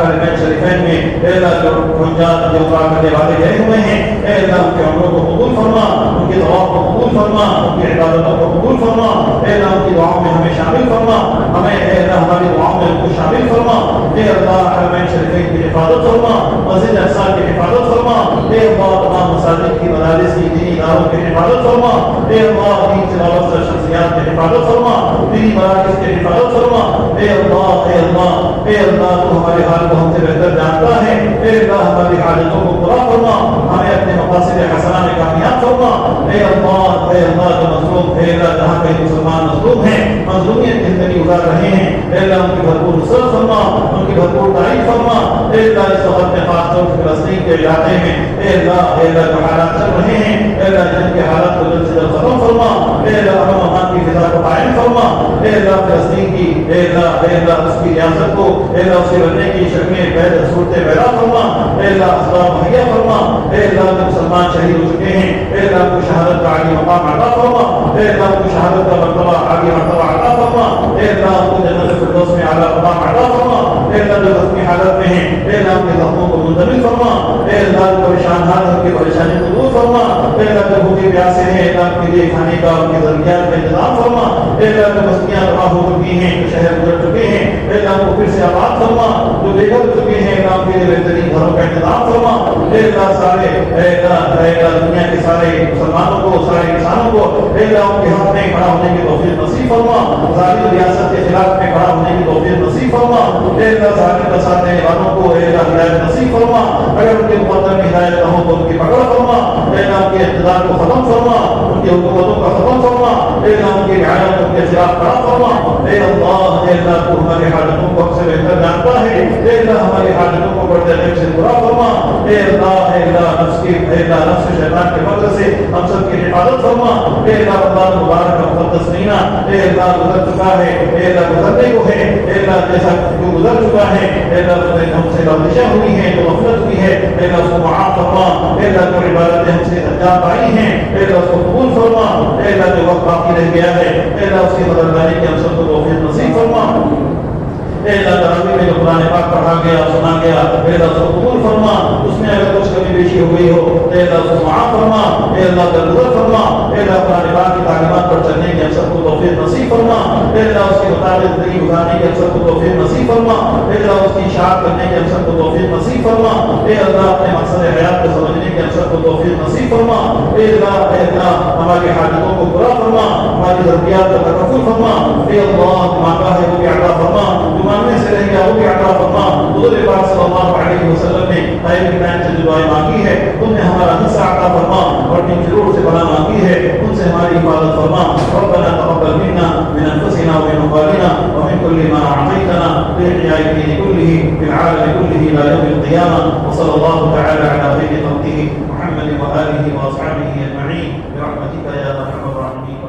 حرمین شریفین میں اے اللہ جو عمرہ کرنے والے گئے ہوئے ہیں اے اللہ ان کے عمروں کو قبول فرما، ان کی دعاؤں کو قبول فرما، ان کی عبادتوں کو قبول فرما۔ اے اللہ ان کی دعاؤں میں ہمیں شامل فرما، ہمیں اے اللہ ہماری دعاؤں میں ان کو شامل فرما۔ اے اللہ حرمین شریفین کی حفاظت فرما، مسجد اقصی کی حفاظت فرما۔ اے اللہ تمام مساجد کی، مدارس کی، دینی اداروں کی حفاظت فرما۔ اے اللہ دین سے وابستہ شخصیات کی حفاظت فرما، دینی مراکز کی حفاظت فرما۔ اے اللہ تو ہمارے حال کو ہم سے بہتر جانتا ہے۔ اے اللہ ہماری حاجتوں کو پورا فرما، ہمیں اپنے مقاصد حسنہ میں کامیاب فرما۔ اے اللہ جو مظلوم اے اللہ جہاں کہیں مسلمان مظلوم ہیں، مظلومیت کی زندگی گزار رہے ہیں اے اللہ ان کی بھرپور نصرت فرما، ان کی بھرپور تعریف فرما۔ اے اللہ اس وقت میں خاص طور سے فلسطین کے علاقے میں اے اللہ جو حالات چل رہے ہیں اے اللہ جن کے حالات کو جلد سے جلد ختم فرما۔ اے اللہ امن و امان کی فضا کو قائم فرما۔ اے اللہ فلسطین کی اے اللہ اس کی ریاست کو اے اللہ اس کے بننے کی شکلیں صورتیں پیدا فرما، اے اللہ اسباب مہیا فرما، اے اللہ جو مسلمان شہید ہو چکے ہیں اے اللہ کو شہادت کا عالی مقام عطا فرما، اے اللہ کو شہادت کا مرتبہ عالی مرتبہ عطا فرما، اے اللہ کو جنت الفردوس میں اعلیٰ مقام عطا فرما، اے اللہ جو زخمی حالت میں ہیں اے اللہ کے زخموں کو منتقل فرما، اے اللہ جو پریشان حال ان کی پریشانی کو دور فرما، اے اللہ جو بھوکے پیاسے ہیں اے اللہ کے لیے کھانے کا ان کی ضروریات کا انتظام فرما، اے اللہ جو بستیاں تباہ ہو چکی ہیں جو شہر گزر چکے ہیں اے اللہ کو پھر سے آباد فرما، جو بے گھر ہو چکے ہیں اے اللہ کے لیے بہترین گھروں کا انتظام فرما، اے اللہ سارے اے اللہ دنیا کے سارے مسلمانوں کو سارے انسانوں کو اے اللہ ان کے حق میں کھڑا ہونے کی توفیق نصیب فرما، ظالم ریاست کے خلاف میں کھڑا ہونے کی توفیق نصیب فرما، اے اللہ ظالم کا ساتھ دینے والوں کو اے اللہ ہدایت نصیب فرما، اگر ان کے مقدر میں ہدایت نہ ہو تو ان کی پکڑ فرما، اے اللہ ان کے اقتدار کو ختم فرما، ان کی حکومتوں کا ختم فرما، اے اللہ ان کی رعایت ان کے خلاف کھڑا فرما، اے اللہ تو ہماری حاجتوں کو اکثر بہتر جانتا ہے، اے اللہ ہماری حاجتوں کو بڑھتے عجب سے پورا فرما، اے اللہ نفس شیطان کے مکر سے ہم سب کی حفاظت فرما، اے اللہ مبارک کا مقدس مہینہ اے اللہ گزر چکا ہے، اے اللہ گزرنے کو ہے، اے اللہ جیسا جو گزر چکا ہے اے اللہ ہم سے لغزشیں ہوئی ہیں جو غفلت ہوئی ہے اے اللہ اس کو معاف فرما، اے اللہ جو عبادتیں ہم سے انجام پائی ہیں اے اللہ اس کو قبول فرما، اے اللہ جو وقت باقی رہ گیا ہے اے اللہ اس کی قدردانی کی ہم سب کو توفیق نصیب فرما، اے اللہ تراویح میں جو قرآن پاک پڑھا گیا سنا گیا اے اللہ اس کو قبول فرما، اس میں اگر کچھ کمی بیشی ہوئی ہو اے اللہ اس کو معاف فرما، اے اللہ درگزر فرما، اے اللہ قرآن پاک کی تعلیمات پر چلنے کی ہم سب کو توفیق نصیب فرما، اے اللہ اس کے مطابق زندگی گزارنے کی ہم سب کو توفیق نصیب فرما، اے اللہ اس کی اشاعت کرنے کی ہم سب کو توفیق نصیب فرما، اے اللہ اپنے مقصد حیات کو سمجھنے کی ہم سب کو توفیق نصیب فرما، اے اللہ ہماری حاجتوں کو پورا فرما، ہماری ضروریات کا تکفل فرما، اے اللہ مانگا ہے وہ بھی عطا فرما، مانگنے سے رہ گیا وہ بھی عطا فرما، حضور پاک صلی اللہ علیہ وسلم نے قائم ٹائم سے جو دعائیں مانگی ہے ان میں ہمارا حصہ عطا فرما، اور جن ضرور سے بنا مانگی ہے ان سے ہماری حفاظت فرما، ربنا تقبل منا من انفسنا ومن اموالنا ومن كل ما اعطيتنا باحياء الدين كله في العالم كله الى يوم القيامه، وصلى الله تعالى على خير خلقه محمد واله واصحابه اجمعين برحمتك يا ارحم الراحمين.